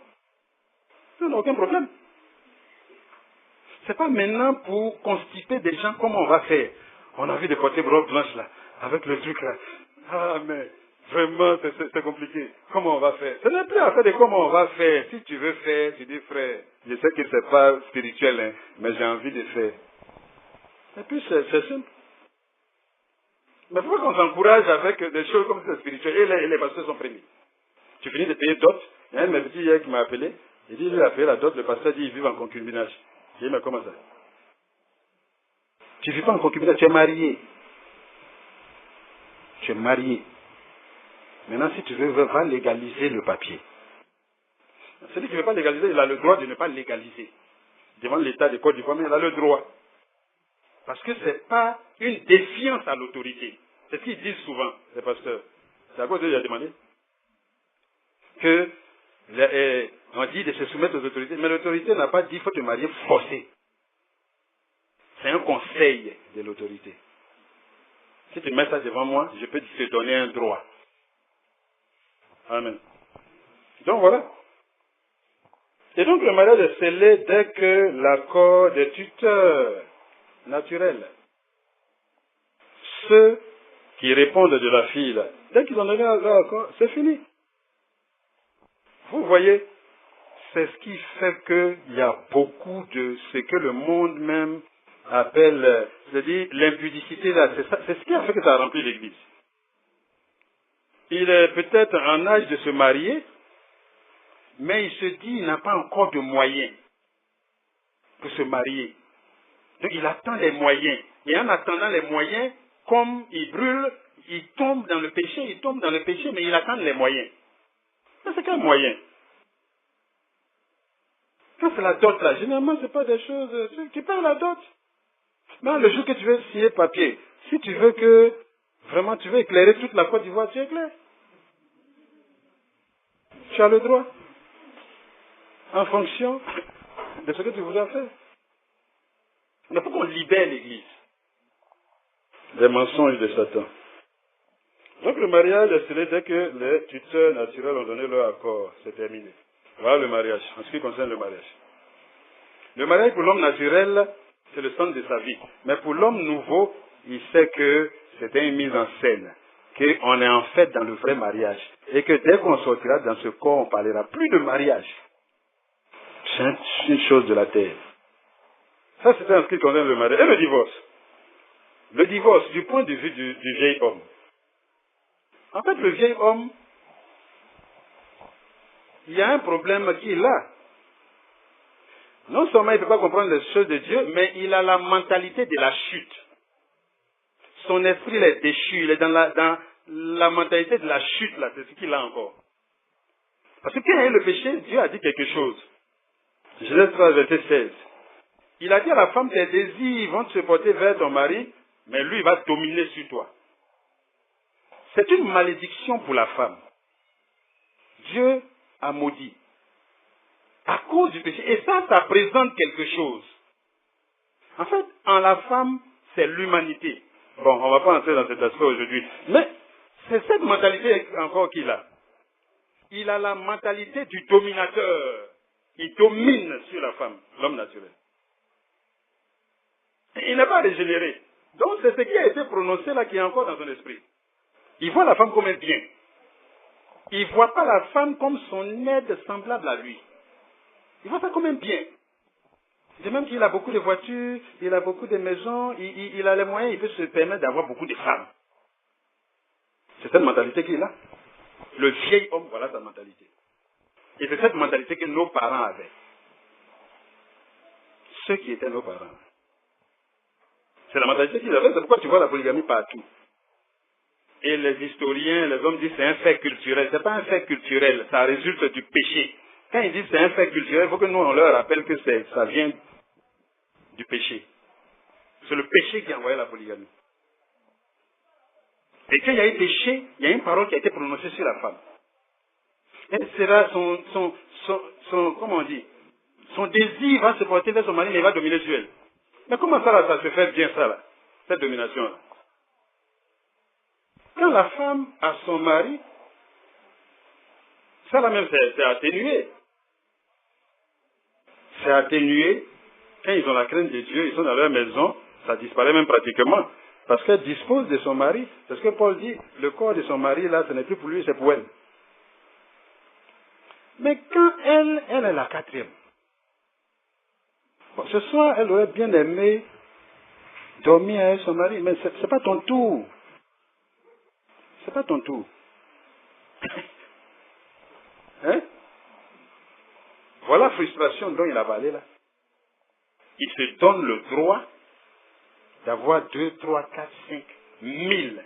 Ça n'a aucun problème. C'est pas maintenant pour constiper des gens comment on va faire. On a envie de porter robe blanche là, avec le truc là. Ah mais, vraiment c'est compliqué. Comment on va faire? Ce n'est plus affaire de comment on va faire. Si tu veux faire, tu dis frère, je sais que c'est pas spirituel, hein, mais j'ai envie de faire. Et puis c'est simple. Mais pourquoi qu'on s'encourage avec des choses comme ça spirituelles et les pasteurs sont prémis? Tu finis de payer dot. Il y a un de mes petits hier qui m'a appelé. Il dit, il a payé la dot, le pasteur dit, il vit en concubinage. J'ai dit, mais comment ça? Tu ne vis pas en concubinage, tu es marié. Tu es marié. Maintenant, si tu veux, va légaliser le papier. Celui qui ne veut pas légaliser, il a le droit de ne pas légaliser. Devant l'État de Côte d'Ivoire, mais il a le droit. Parce que ce n'est pas une défiance à l'autorité. C'est ce qu'ils disent souvent, les pasteurs. C'est à cause d'eux qu'il a demandé. Que on dit de se soumettre aux autorités, mais l'autorité n'a pas dit qu'il faut te marier forcé. C'est un conseil de l'autorité. Si tu mets ça devant moi, je peux te donner un droit. Amen. Donc voilà. Et donc le mariage est scellé dès que l'accord des tuteurs naturels, ceux qui répondent de la fille, là, dès qu'ils ont donné leur accord, c'est fini. Vous voyez, c'est ce qui fait qu'il y a beaucoup de ce que le monde même appelle, c'est-à-dire l'impudicité là, c'est ce qui a fait que ça a rempli l'église. Il est peut-être en âge de se marier, mais il se dit qu'il n'a pas encore de moyens pour se marier. Donc il attend les moyens. Et en attendant les moyens, comme il brûle, il tombe dans le péché, mais il attend les moyens. Mais c'est quel moyen? Quand c'est la dot là, généralement c'est pas des choses, tu perds la dot. Mais le jour que tu veux signer papier, si tu veux que, vraiment tu veux éclairer toute la Côte d'Ivoire, tu éclaires. Tu as le droit. En fonction de ce que tu voudras faire. Il faut qu'on libère l'église des mensonges de Satan. Donc le mariage est scellé dès que les tuteurs naturels ont donné leur accord. C'est terminé. Voilà le mariage, en ce qui concerne le mariage. Le mariage pour l'homme naturel, c'est le centre de sa vie. Mais pour l'homme nouveau, il sait que c'était une mise en scène. Qu'on est en fait dans le vrai mariage. Et que dès qu'on sortira dans ce corps, on ne parlera plus de mariage. C'est une chose de la terre. Ça, c'était en ce qui concerne le mariage. Et le divorce. Le divorce, du point de vue du vieil homme. En fait, le vieil homme, il y a un problème qui est là. Non seulement il ne peut pas comprendre les choses de Dieu, mais il a la mentalité de la chute. Son esprit est déchu, il est dans la mentalité de la chute, là, c'est ce qu'il a encore. Parce que quand il y a eu le péché, Dieu a dit quelque chose. Genèse 3, verset 16. Il a dit à la femme, tes désirs vont se porter vers ton mari, mais lui, il va dominer sur toi. C'est une malédiction pour la femme. Dieu a maudit. À cause du péché. Et ça présente quelque chose. En fait, en la femme, c'est l'humanité. Bon, on ne va pas entrer dans cet aspect aujourd'hui. Mais c'est cette mentalité encore qu'il a. Il a la mentalité du dominateur. Il domine sur la femme, l'homme naturel. Il n'est pas régénéré. Donc c'est ce qui a été prononcé là qui est encore dans son esprit. Il voit la femme comme un bien. Il ne voit pas la femme comme son aide semblable à lui. Il voit ça comme un bien. De même qu'il a beaucoup de voitures, il a beaucoup de maisons, il a les moyens, il peut se permettre d'avoir beaucoup de femmes. C'est cette mentalité qu'il a. Le vieil homme, voilà sa mentalité. Et c'est cette mentalité que nos parents avaient. Ceux qui étaient nos parents. C'est la mentalité qu'ils avaient, c'est pourquoi tu vois la polygamie partout. Et les historiens, les hommes disent que c'est un fait culturel. Ce n'est pas un fait culturel, ça résulte du péché. Quand ils disent que c'est un fait culturel, il faut que nous on leur rappelle que ça vient du péché. C'est le péché qui a envoyé la polygamie. Et quand il y a eu péché, il y a une parole qui a été prononcée sur la femme. Elle sera comment on dit, son désir va se porter vers son mari, mais il va dominer sur elle. Mais comment ça, là, ça se fait bien, ça, là, cette domination-là? Quand la femme a son mari, ça, là même, c'est atténué. C'est atténué. Quand ils ont la crainte de Dieu, ils sont dans leur maison, ça disparaît même pratiquement. Parce qu'elle dispose de son mari. C'est ce que Paul dit, le corps de son mari, là, ce n'est plus pour lui, c'est pour elle. Mais quand elle est la quatrième, bon, ce soir, elle aurait bien aimé dormir avec son mari, mais c'est pas ton tour. C'est pas ton tour. Hein? Voilà la frustration dont il a parlé là. Il se donne le droit d'avoir 2, 3, 4, 5, 1000.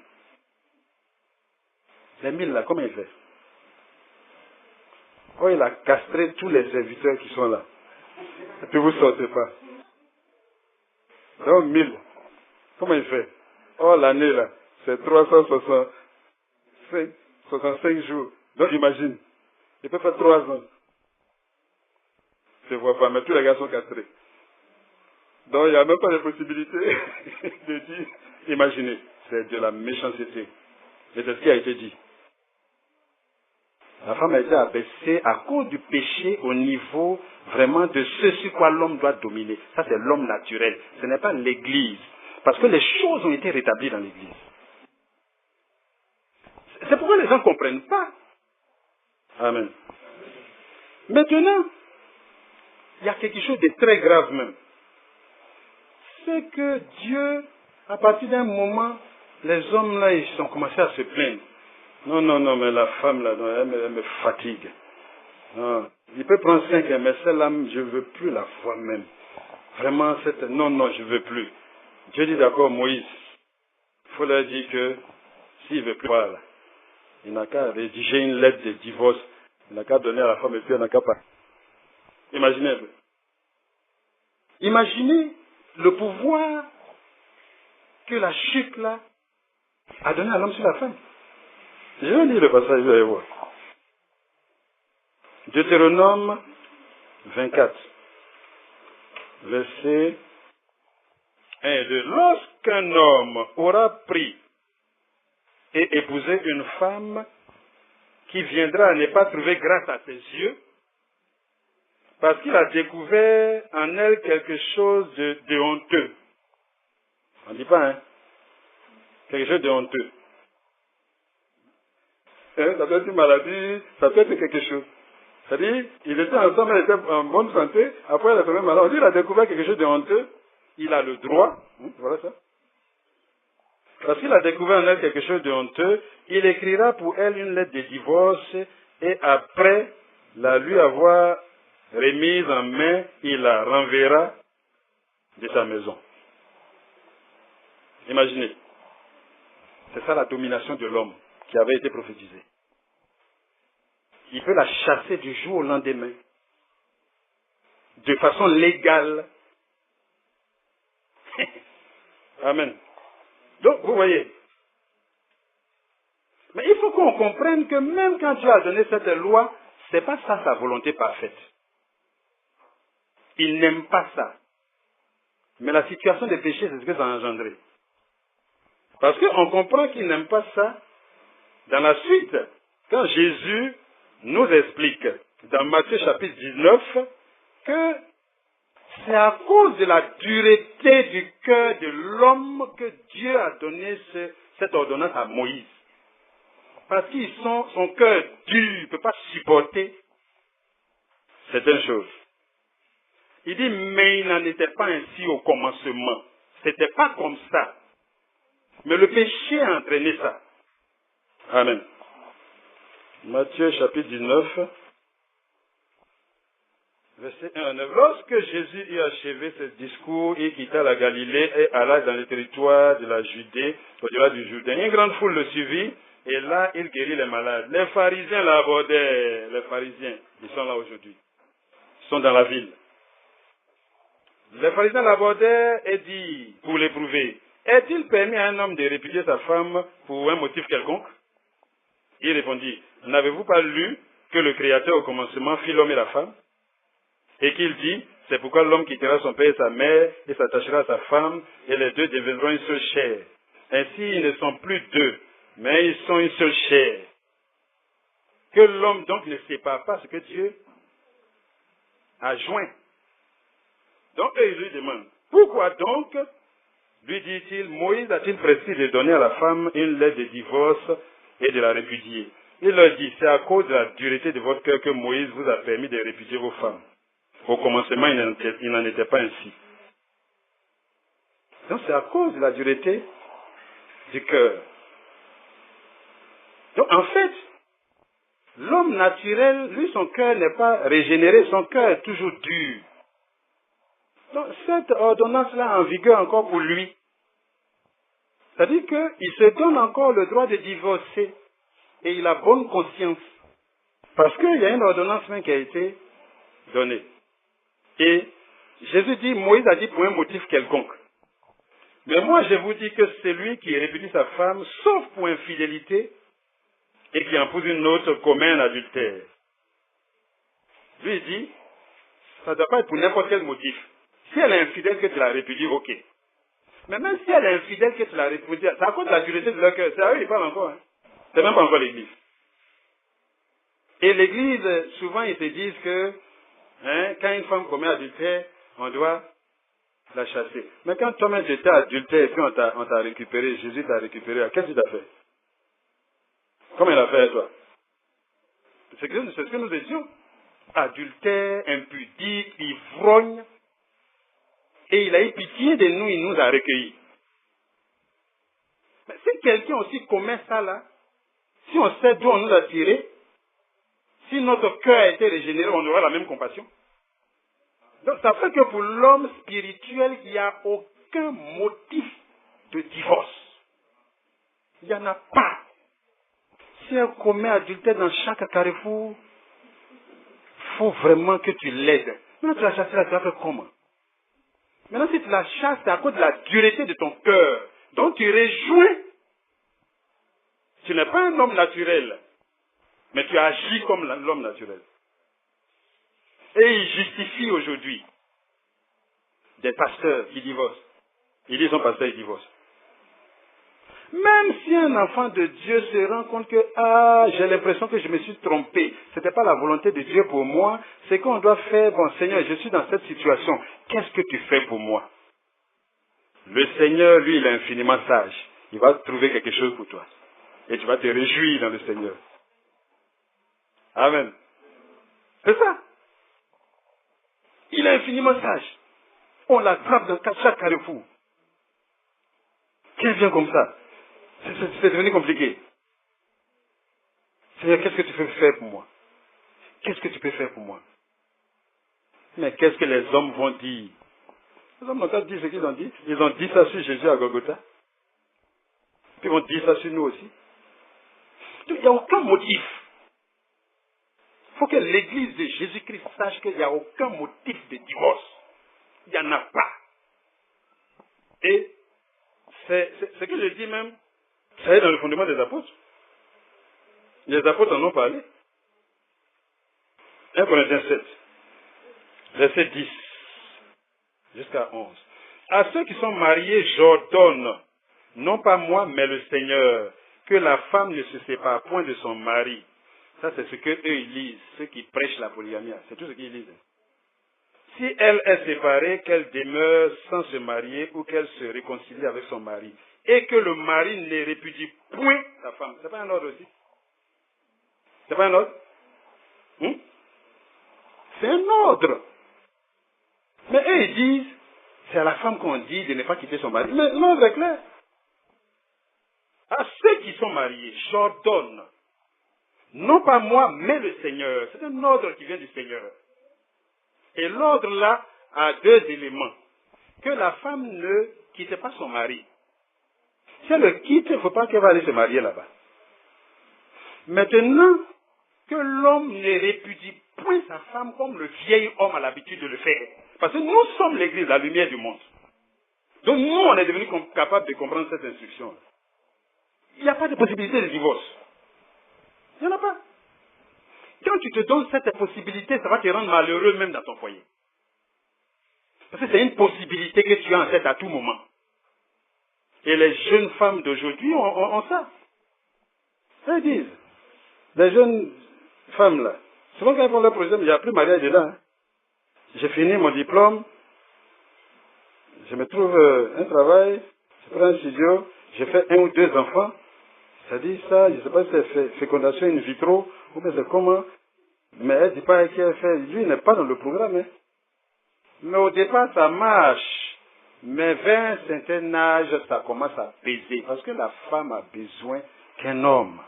Les 1000 là, comment il fait? Oh, il a castré tous les serviteurs qui sont là. Et puis vous ne sortez pas. Donc 1000. Comment il fait? Oh, l'année là, c'est 365 jours. Donc imagine, il peut faire 3 ans. Je ne vois pas, mais tous les gars sont castrés. Donc il n'y a même pas de possibilité de dire, imaginez, c'est de la méchanceté. Mais c'est ce qui a été dit. La femme a été abaissée à cause du péché au niveau vraiment de ce sur quoi l'homme doit dominer. Ça, c'est l'homme naturel. Ce n'est pas l'Église. Parce que les choses ont été rétablies dans l'Église. C'est pourquoi les gens ne comprennent pas. Amen. Maintenant, il y a quelque chose de très grave même. C'est que Dieu, à partir d'un moment, les hommes là, ils ont commencé à se plaindre. Non, mais la femme là, elle me fatigue. Non, il peut prendre 5 ans, mais celle-là, je ne veux plus la voir même. Vraiment, non, je ne veux plus. Dieu dit d'accord, Moïse, il faut leur dire que s'il ne veut plus voir là, il n'a qu'à rédiger une lettre de divorce, il n'a qu'à donner à la femme et puis il n'a qu'à pas. Imaginez un peu. Imaginez le pouvoir que la chute là a donné à l'homme sur la femme. Je vais lire le passage, vous allez voir. Deutéronome 24, versets 1 et 2. Lorsqu'un homme aura pris et épousé une femme qui viendra à ne pas trouver grâce à ses yeux, parce qu'il a découvert en elle quelque chose de honteux. On ne dit pas, hein? Quelque chose de honteux. Hein? Ça peut être une maladie, ça peut être quelque chose. C'est-à-dire, il était ensemble, il était en bonne santé, après il a fait même malade. On dit qu'il a découvert quelque chose de honteux, il a le droit, voilà ça. Parce qu'il a découvert en elle quelque chose de honteux, il écrira pour elle une lettre de divorce et après la lui avoir remise en main, il la renverra de sa maison. Imaginez. C'est ça la domination de l'homme. qui avait été prophétisée. Il peut la chasser du jour au lendemain, de façon légale. Amen. Donc, vous voyez. Mais il faut qu'on comprenne que même quand Dieu a donné cette loi, ce n'est pas ça sa volonté parfaite. Il n'aime pas ça. Mais la situation des péchés, c'est ce que ça a engendré. Parce qu'on comprend qu'il n'aime pas ça dans la suite, quand Jésus nous explique dans Matthieu chapitre 19 que c'est à cause de la dureté du cœur de l'homme que Dieu a donné cette ordonnance à Moïse. Parce son cœur dur, ne peut pas supporter certaines choses. Il dit, mais il n'en était pas ainsi au commencement. C'était pas comme ça. Mais le péché a entraîné ça. Amen. Matthieu chapitre 19, verset 1 à 9. Lorsque Jésus eut achevé ce discours, il quitta la Galilée et alla dans le territoire de la Judée, au-delà du Jourdain. Une grande foule le suivit, et là, il guérit les malades. Les pharisiens l'abordaient. Les pharisiens, ils sont là aujourd'hui. Ils sont dans la ville. Les pharisiens l'abordaient et dit, pour l'éprouver, est-il permis à un homme de répudier sa femme pour un motif quelconque? Il répondit, n'avez-vous pas lu que le Créateur au commencement fit l'homme et la femme? Et qu'il dit, c'est pourquoi l'homme quittera son père et sa mère et s'attachera à sa femme, et les deux deviendront une seule chair. Ainsi, ils ne sont plus deux, mais ils sont une seule chair. Que l'homme donc ne sépare pas ce que Dieu a joint. Donc, ils lui demandent, pourquoi donc, lui dit-il, Moïse a-t-il prescrit de donner à la femme une lettre de divorce et de la répudier? Il leur dit, c'est à cause de la dureté de votre cœur que Moïse vous a permis de répudier vos femmes. Au commencement, il n'en était pas ainsi. Donc, c'est à cause de la dureté du cœur. Donc, en fait, l'homme naturel, lui, son cœur n'est pas régénéré, son cœur est toujours dur. Donc, cette ordonnance-là en vigueur encore pour lui. C'est-à-dire qu'il se donne encore le droit de divorcer. Et il a bonne conscience. Parce qu'il y a une ordonnance même qui a été donnée. Et Jésus dit, Moïse a dit pour un motif quelconque. Mais moi, je vous dis que celui qui répudie sa femme, sauf pour infidélité, et qui en pose une autre commet un adultère. Lui, il dit, ça ne doit pas être pour n'importe quel motif. Si elle est infidèle que tu la répudies, ok. Mais même si elle est infidèle que tu la répudies, c'est à cause de la dureté de leur cœur. C'est à eux, ils parlent encore. Hein. C'est même pas encore l'Église. Et l'Église, souvent, ils se disent que quand une femme commet adultère, on doit la chasser. Mais quand toi-même tu étais adultère et puis on t'a récupéré, Jésus t'a récupéré, qu'est-ce que tu as fait? Comment il a fait toi? C'est ce que nous étions. Adultère, impudique, ivrogne. Et il a eu pitié de nous, il nous a recueillis. Mais si quelqu'un aussi commet ça là, si on sait d'où on nous a tiré, si notre cœur a été régénéré, on aura la même compassion. Donc ça fait que pour l'homme spirituel, il n'y a aucun motif de divorce. Il n'y en a pas. Si on commet adultère dans chaque carrefour, il faut vraiment que tu l'aides. Maintenant tu l'as chassé là, tu vas faire comment? Maintenant si tu la chasses, c'est à cause de la dureté de ton cœur. Donc tu réjouis. Tu n'es pas un homme naturel, mais tu agis comme l'homme naturel. Et il justifie aujourd'hui des pasteurs qui divorcent. Il dit son pasteur, il divorce. Même si un enfant de Dieu se rend compte que, j'ai l'impression que je me suis trompé, ce n'était pas la volonté de Dieu pour moi, c'est qu'on doit faire, bon Seigneur, je suis dans cette situation, qu'est-ce que tu fais pour moi? Le Seigneur, lui, il est infiniment sage. Il va trouver quelque chose pour toi. Et tu vas te réjouir dans le Seigneur. Amen. C'est ça. Il est infiniment sage. On l'attrape dans chaque carrefour. Qu'est-ce vient comme ça? C'est devenu compliqué. Seigneur, qu'est-ce que tu peux faire pour moi? Qu'est-ce que tu peux faire pour moi? Mais qu'est-ce que les hommes vont dire? Les hommes n'ont pas dit ce qu'ils ont dit. Ils ont dit ça sur Jésus à Golgotha. Puis ils vont dire ça sur nous aussi. Il n'y a aucun motif. Il faut que l'Église de Jésus-Christ sache qu'il n'y a aucun motif de divorce. Il n'y en a pas. Et c'est ce que je dis même, ça est dans le fondement des apôtres. Les apôtres en ont parlé. 1 Corinthiens 7, verset 10 jusqu'à 11. À ceux qui sont mariés, j'ordonne, non pas moi, mais le Seigneur, que la femme ne se sépare point de son mari. Ça, c'est ce qu'eux, ils lisent, ceux qui prêchent la polygamie. C'est tout ce qu'ils lisent. Si elle est séparée, qu'elle demeure sans se marier ou qu'elle se réconcilie avec son mari, et que le mari ne répudie point sa femme. C'est pas un ordre aussi? C'est pas un ordre? C'est un ordre. Mais eux, ils disent, c'est à la femme qu'on dit de ne pas quitter son mari. Mais l'ordre est clair. À ceux qui sont mariés, j'ordonne, non pas moi, mais le Seigneur. C'est un ordre qui vient du Seigneur. Et l'ordre là a deux éléments. Que la femme ne quitte pas son mari. Si elle le quitte, il ne faut pas qu'elle va aller se marier là-bas. Maintenant, que l'homme ne répudie point sa femme comme le vieil homme a l'habitude de le faire. Parce que nous sommes l'Église, la lumière du monde. Donc nous, on est devenus capables de comprendre cette instruction. Il n'y a pas de possibilité de divorce. Il n'y en a pas. Quand tu te donnes cette possibilité, ça va te rendre malheureux même dans ton foyer. Parce que c'est une possibilité que tu as en tête à tout moment. Et les jeunes femmes d'aujourd'hui ont ça. Elles disent, les jeunes femmes là, souvent quand elles font leur projet, il n'y a plus mariage dedans. Hein. J'ai fini mon diplôme, je me trouve un travail, je prends un studio, j'ai fait 1 ou 2 enfants. Ça dit ça, je ne sais pas si c'est fécondation in vitro, ou bien c'est comment. Mais elle ne dit pas qu'elle fait. Lui, il n'est pas dans le programme. Hein. Mais au départ, ça marche. Mais vers un certain âge, ça commence à peser. Parce que la femme a besoin qu'un homme.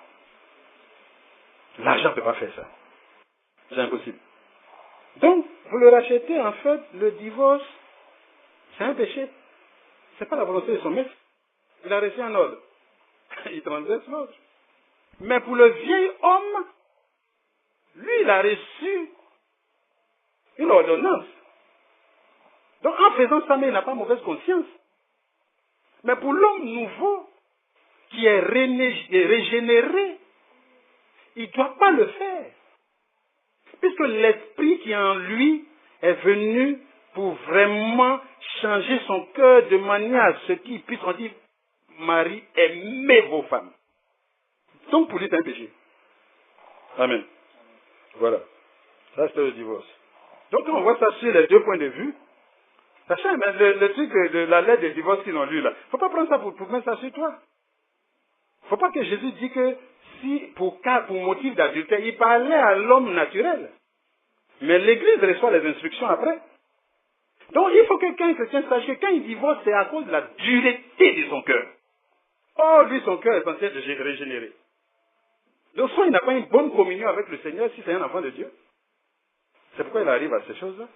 L'argent ne peut pas faire ça. C'est impossible. Donc, vous le rachetez, en fait, le divorce, c'est un péché. Ce n'est pas la volonté de son maître. Il a reçu un ordre. Il transgresse l'ordre. Mais pour le vieil homme, lui, il a reçu une ordonnance. Donc, en faisant ça, mais il n'a pas mauvaise conscience. Mais pour l'homme nouveau, qui est régénéré, il ne doit pas le faire. Puisque l'esprit qui est en lui est venu pour vraiment changer son cœur de manière à ce qu'il puisse, on dit, Marie, aimez vos femmes. Donc, pour lui, c'est un péché. Amen. Voilà. Ça, c'est le divorce. Donc, on voit ça sur les deux points de vue. Sachez, mais le truc de la lettre de divorce qu'ils ont lu là, il ne faut pas prendre ça pour mettre ça sur toi. Il ne faut pas que Jésus dise que si, pour motif d'adultère, il parlait à l'homme naturel. Mais l'Église reçoit les instructions après. Donc, il faut que qu'un chrétien sache que quand il divorce, c'est à cause de la dureté de son cœur. Oh, lui, son cœur est censé être régénéré. Donc, soit il n'a pas une bonne communion avec le Seigneur si c'est un enfant de Dieu. C'est pourquoi il arrive à ces choses-là.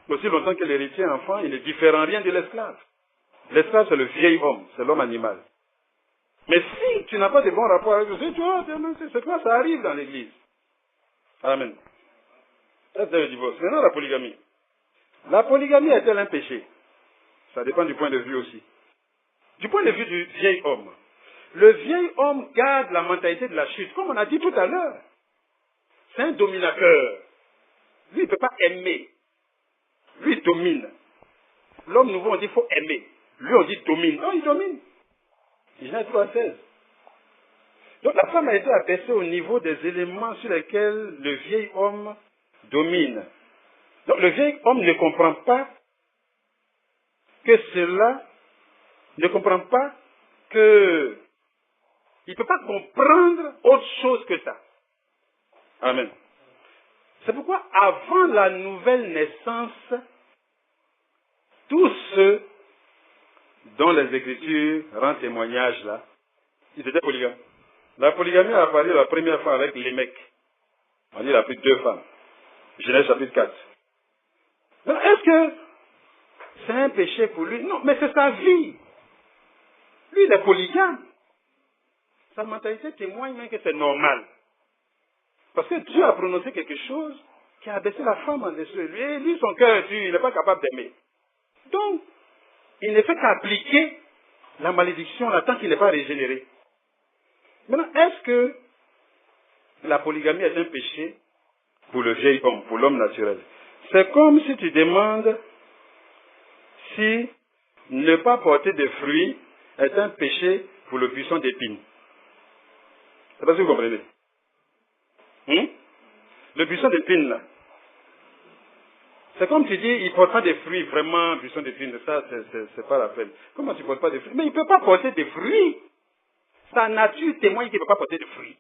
Aussi longtemps que l'héritier est enfant, il ne diffère en rien de l'esclave. L'esclave, c'est le vieil homme, c'est l'homme animal. Mais si tu n'as pas de bons rapports avec le Seigneur, c'est quoi ça arrive dans l'Église. Amen. Ça, c'est le divorce. Maintenant, la polygamie. La polygamie est-elle un péché? Ça dépend du point de vue aussi. Du point de vue du vieil homme. Le vieil homme garde la mentalité de la chute, comme on a dit tout à l'heure. C'est un dominateur. Lui, il ne peut pas aimer. Lui, il domine. L'homme nouveau, on dit qu'il faut aimer. Lui, on dit domine. Non, il domine. Genèse 3:16. Donc la femme a été abaissée au niveau des éléments sur lesquels le vieil homme domine. Donc le vieil homme ne comprend pas que cela, ne comprend pas que il ne peut pas comprendre autre chose que ça. Amen. C'est pourquoi avant la nouvelle naissance, tous ceux dont les Écritures rendent témoignage là, ils étaient polygames. La polygamie a apparu la première fois avec Lémec. On dit qu'il a plus de 2 femmes. Genèse chapitre 4. Donc est-ce que c'est un péché pour lui? Non, mais c'est sa vie. Lui, il est polygame. sa mentalité témoigne même que c'est normal. Parce que Dieu a prononcé quelque chose qui a abaissé la femme en dessous de lui. Et lui, son cœur est dur, il n'est pas capable d'aimer. Donc, il ne fait qu'appliquer la malédiction là, tant qu'il n'est pas régénéré. Maintenant, est-ce que la polygamie est un péché pour le vieil homme, pour l'homme naturel? C'est comme si tu demandes si ne pas porter de fruits est un péché pour le buisson d'épines. Je ne sais pas si vous comprenez. Le buisson d'épines, là. C'est comme tu dis, il ne porte pas de fruits, vraiment, buisson d'épines. Ça, c'est pas la peine. Comment tu ne portes pas de fruits? Mais il ne peut pas porter de fruits. Sa nature témoigne qu'il ne peut pas porter de fruits.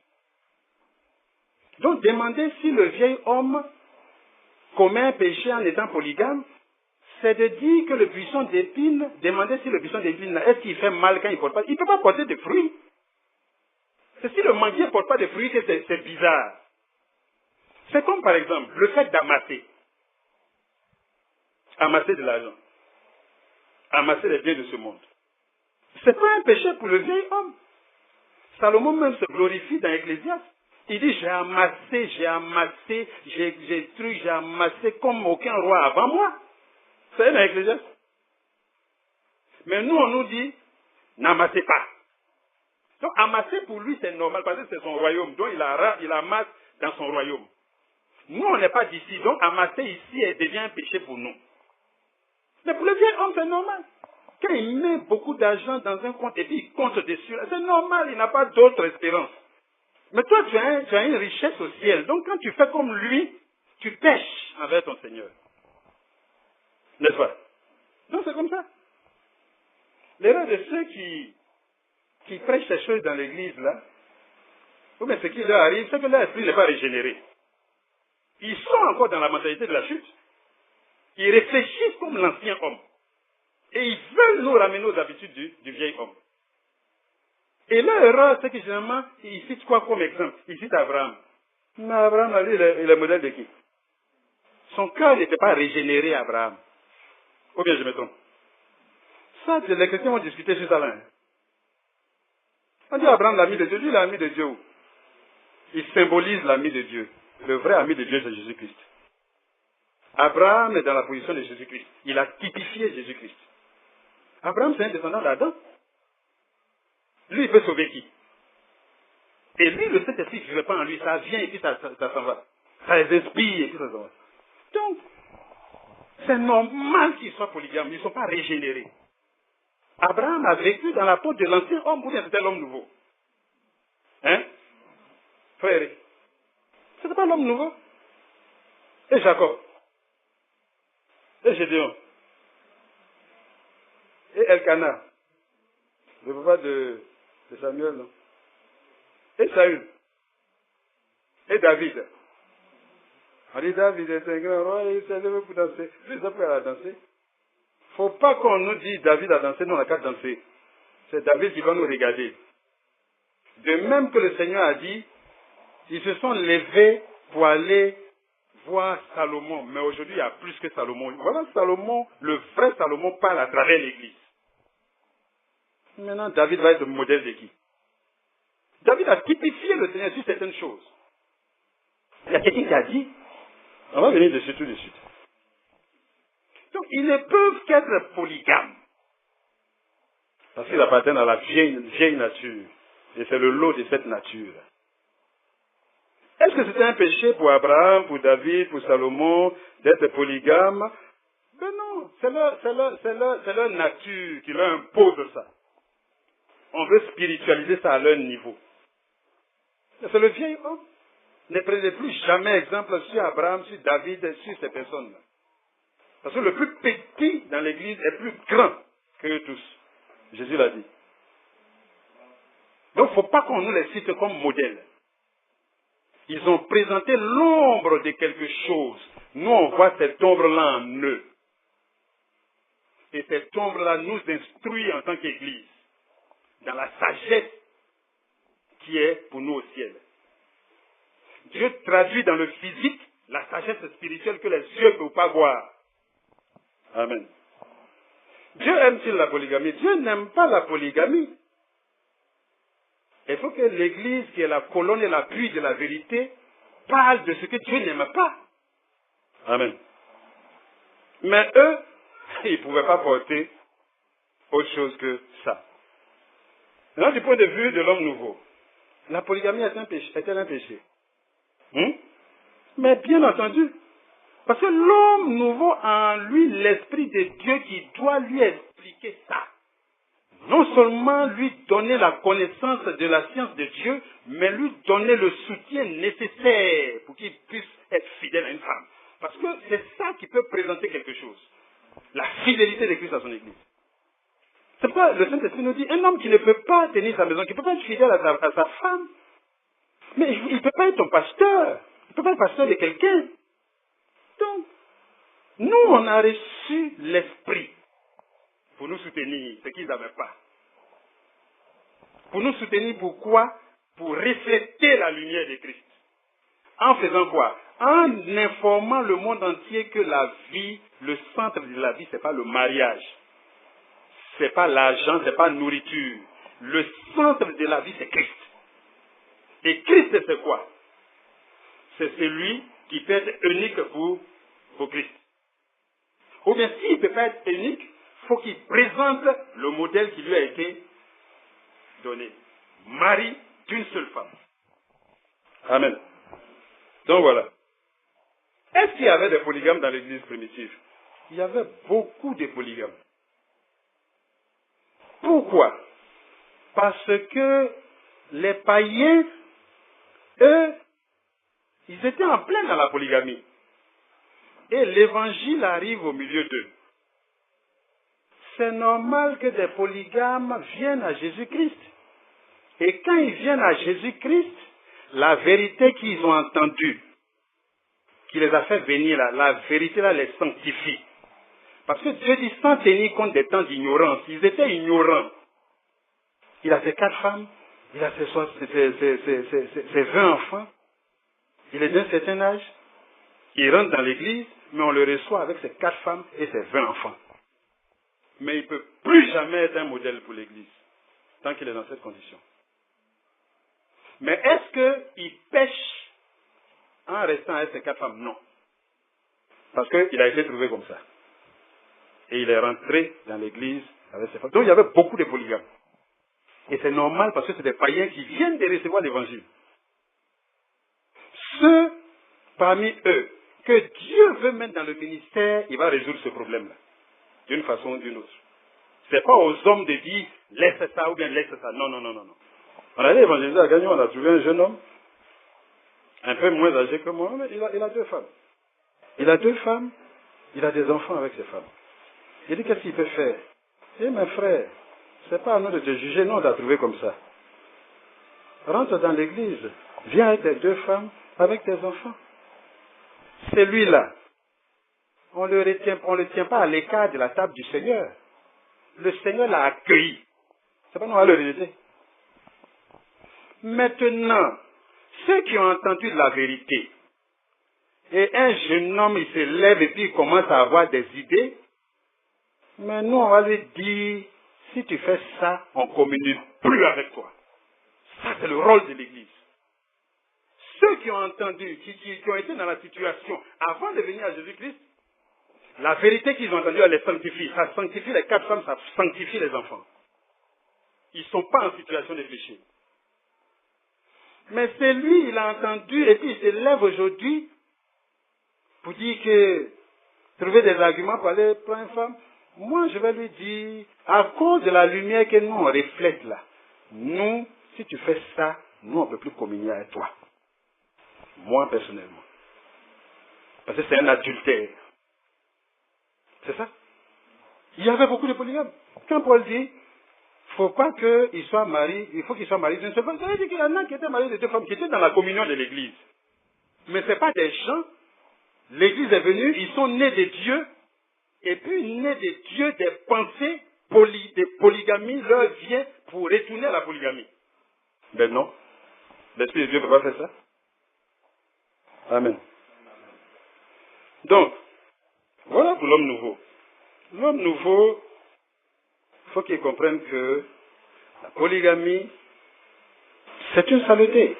Donc, demander si le vieil homme commet un péché en étant polygame, c'est de dire que le buisson d'épines, demander si le buisson d'épines, est-ce qu'il fait mal quand il ne porte pas? Il ne peut pas porter de fruits. C'est si le manguier ne porte pas de fruits que c'est bizarre. C'est comme par exemple le fait d'amasser. Amasser de l'argent. Amasser les biens de ce monde. Ce n'est pas un péché pour le vieil homme. Salomon même se glorifie dans Ecclésiaste. Il dit, j'ai amassé, j'ai amassé comme aucun roi avant moi. C'est dans Ecclésiaste. Mais nous, on nous dit, n'amassez pas. Donc, amasser pour lui, c'est normal, parce que c'est son royaume. Donc, il amasse dans son royaume. Nous, on n'est pas d'ici. Donc, amasser ici, elle devient un péché pour nous. Mais pour le vieil homme, c'est normal. Quand il met beaucoup d'argent dans un compte et puis il compte dessus, c'est normal, il n'a pas d'autre espérance. Mais toi, tu as une richesse au ciel. Donc, quand tu fais comme lui, tu pèches envers ton Seigneur. N'est-ce pas? Donc, c'est comme ça. L'erreur de ceux qui prêchent ces choses dans l'église, là, ou bien ce qui leur arrive, c'est que leur esprit n'est pas régénéré. Ils sont encore dans la mentalité de la chute. Ils réfléchissent comme l'ancien homme. Et ils veulent nous ramener aux habitudes du vieil homme. Et leur erreur, c'est que généralement, ils citent quoi comme exemple? Ils citent Abraham. Mais Abraham, lui, il est le modèle de qui? Son cœur n'était pas régénéré, Abraham. Ou bien je me trompe? Ça, les chrétiens vont discuter sur ça là. On dit Abraham l'ami de Dieu. Lui, l'ami de Dieu où? Il symbolise l'ami de Dieu. Le vrai ami de Dieu, c'est Jésus-Christ. Abraham est dans la position de Jésus-Christ. Il a typifié Jésus-Christ. Abraham, c'est un descendant d'Adam. Lui, il peut sauver qui? Et lui, le Saint-Esprit qui ne pas en lui, ça vient et puis ça s'en va. Ça les inspire et puis ça s'en va. Donc, c'est normal qu'ils soient polygames. Ils ne sont pas régénérés. Abraham a vécu dans la peau de l'ancien homme ou bien c'était l'homme nouveau? Hein? Frère, c'était pas l'homme nouveau? Et Jacob? Et Gédéon? Et Elkanah? Le papa de Samuel, non? Et Saül? Et David? On dit David est un grand roi et il s'est levé pour danser. Lui, il s'est à danser. Il ne faut pas qu'on nous dise David a dansé, nous on n'a qu'à danser. C'est David qui va nous regarder. De même que le Seigneur a dit, ils se sont levés pour aller voir Salomon. Mais aujourd'hui, il y a plus que Salomon. Voilà Salomon, le vrai Salomon parle à travers l'Église. Maintenant, David va être le modèle de qui? David a typifié le Seigneur sur certaines choses. Il y a quelqu'un qui a dit, on va venir dessus tout de suite. Donc, ils ne peuvent qu'être polygames. Parce qu'ils appartiennent à la vieille nature. Et c'est le lot de cette nature. Est-ce que c'était un péché pour Abraham, pour David, pour Salomon, d'être polygame? Ben non, c'est leur nature qui leur impose ça. On veut spiritualiser ça à leur niveau. C'est le vieil homme. Ne prenez plus jamais exemple sur Abraham, sur David, sur ces personnes-là. Parce que le plus petit dans l'église est plus grand que eux tous. Jésus l'a dit. Donc, il ne faut pas qu'on nous les cite comme modèles. Ils ont présenté l'ombre de quelque chose. Nous, on voit cette ombre-là en eux. Et cette ombre-là nous instruit en tant qu'Église dans la sagesse qui est pour nous au ciel. Dieu traduit dans le physique la sagesse spirituelle que les yeux ne peuvent pas voir. Amen. Dieu aime-t-il la polygamie? Dieu n'aime pas la polygamie. Il faut que l'Église, qui est la colonne et l'appui de la vérité, parle de ce que Dieu n'aime pas. Amen. Mais eux, ils ne pouvaient pas porter autre chose que ça. Maintenant, du point de vue de l'homme nouveau, la polygamie est-elle un péché? Mais bien entendu, parce que l'homme nouveau a en lui l'Esprit de Dieu qui doit lui expliquer ça. Non seulement lui donner la connaissance de la science de Dieu, mais lui donner le soutien nécessaire pour qu'il puisse être fidèle à une femme. Parce que c'est ça qui peut présenter quelque chose. La fidélité de Christ à son Église. C'est pourquoi le Saint-Esprit nous dit, un homme qui ne peut pas tenir sa maison, qui ne peut pas être fidèle à sa femme, mais il ne peut pas être ton pasteur. Il ne peut pas être pasteur de quelqu'un. Donc, nous, on a reçu l'Esprit pour nous soutenir, ce qu'ils n'avaient pas. Pour nous soutenir, pourquoi? Pour refléter la lumière de Christ. En faisant quoi? En informant le monde entier que la vie, le centre de la vie, ce n'est pas le mariage. Ce n'est pas l'argent, ce n'est pas la nourriture. Le centre de la vie, c'est Christ. Et Christ, c'est quoi? C'est celui qui peut être unique pour Christ. Ou bien s'il ne peut pas être unique, il faut qu'il présente le modèle qui lui a été donné. Mari d'une seule femme. Amen. Donc voilà. Est-ce qu'il y avait des polygames dans l'église primitive? Il y avait beaucoup de polygames. Pourquoi? Parce que les païens, eux, ils étaient en plein dans la polygamie. Et l'évangile arrive au milieu d'eux. C'est normal que des polygames viennent à Jésus-Christ. Et quand ils viennent à Jésus-Christ, la vérité qu'ils ont entendue, qui les a fait venir là, la vérité là les sanctifie. Parce que Dieu dit sans tenir compte des temps d'ignorance. Ils étaient ignorants. Il a ses 4 femmes, il a ses 20 enfants, il est d'un certain âge, il rentre dans l'église, mais on le reçoit avec ses 4 femmes et ses 20 enfants. Mais il ne peut plus jamais être un modèle pour l'église, tant qu'il est dans cette condition. Mais est-ce qu'il pêche en restant avec ses 4 femmes? Non. Parce qu'il a été trouvé comme ça. Et il est rentré dans l'église avec ses femmes. Donc il y avait beaucoup de polygames. Et c'est normal parce que c'est des païens qui viennent de recevoir l'évangile. Ceux parmi eux que Dieu veut mettre dans le ministère, il va résoudre ce problème-là. D'une façon ou d'une autre. Ce n'est pas aux hommes de dire laisse ça ou bien laisse ça. Non, non, non, non. On allait évangéliser à Gagnon, on a trouvé un jeune homme, un peu moins âgé que moi, mais il a 2 femmes. Il a 2 femmes, il a des enfants avec ses femmes. Il dit qu'est-ce qu'il peut faire? Il dit, mes frères, ce n'est pas à nous de te juger, nous on t'a trouvé comme ça. Rentre dans l'église, viens avec tes 2 femmes, avec tes enfants. Celui-là, on ne le tient pas à l'écart de la table du Seigneur. Le Seigneur l'a accueilli. C'est pas nous à le rejeter. Maintenant, ceux qui ont entendu de la vérité, et un jeune homme, il se lève et puis il commence à avoir des idées, mais nous, on va lui dire, si tu fais ça, on ne communique plus avec toi. Ça, c'est le rôle de l'Église. Ceux qui ont entendu, qui ont été dans la situation avant de venir à Jésus-Christ, la vérité qu'ils ont entendue, elle les sanctifie. Ça sanctifie les 4 femmes, ça sanctifie les enfants. Ils ne sont pas en situation de péché. Mais c'est lui, il a entendu, et puis il se lève aujourd'hui pour dire que, trouver des arguments pour aller prendre une femme. Moi, je vais lui dire, à cause de la lumière que nous, on reflète là, nous, si tu fais ça, nous, on ne peut plus communier avec toi. Moi, personnellement. Parce que c'est un adultère. C'est ça. Il y avait beaucoup de polygames. Quand Paul dit, il ne faut pas qu'il soit marié, il faut qu'il soit marié d'une seule femme, ça veut dire qu'il y en a qui étaient mariés de 2 femmes, qui étaient dans la communion de l'Église. Mais ce n'est pas des gens. L'Église est venue, ils sont nés de Dieu, et puis nés de Dieu, des pensées de polygamie leur vient pour retourner à la polygamie. Ben non. L'Esprit de Dieu ne peut pas faire ça. Amen. Donc, voilà pour l'homme nouveau. L'homme nouveau, il faut qu'il comprenne que la polygamie C'est une saleté.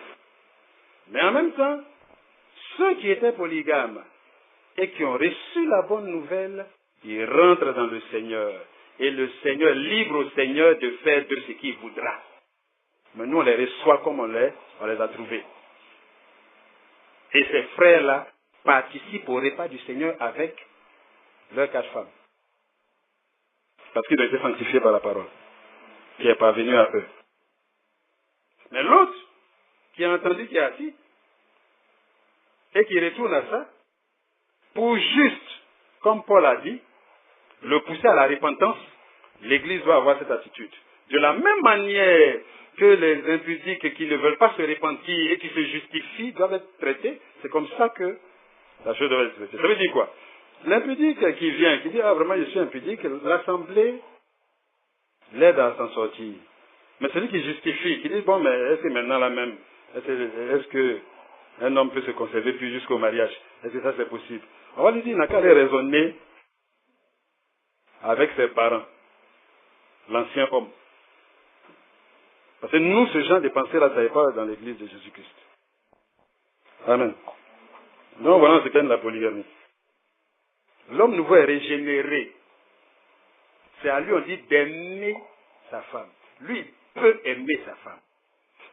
Mais en même temps, ceux qui étaient polygames et qui ont reçu la bonne nouvelle, ils rentrent dans le Seigneur. Et le Seigneur, libre au Seigneur de faire de ce qu'il voudra. Mais nous, on les reçoit comme on les a trouvés. Et ces frères-là participent au repas du Seigneur avec leurs 4 femmes. Parce qu'ils ont été sanctifiés par la parole, qui est parvenue à eux. Mais l'autre, qui a entendu, qui est assis, et qui retourne à ça, pour juste, comme Paul a dit, le pousser à la repentance, l'Église doit avoir cette attitude. De la même manière que les impudiques qui ne veulent pas se repentir et qui se justifient doivent être traités, c'est comme ça que la chose doit être traitée. Ça veut dire quoi? L'impudique qui vient, qui dit, ah vraiment je suis impudique, l'Assemblée l'aide à s'en sortir. Mais celui qui justifie, qui dit, bon, mais est-ce que maintenant là même, est-ce que un homme peut se conserver puis jusqu'au mariage? Est-ce que ça c'est possible? On va lui dire, il n'a qu'à aller raisonner avec ses parents, l'ancien homme. Parce que nous, ce genre de pensée-là, ça n'est pas dans l'église de Jésus-Christ. Amen. Donc voilà ce qu'est la polygamie. L'homme nouveau est régénéré. C'est à lui, on dit, d'aimer sa femme. Lui, il peut aimer sa femme.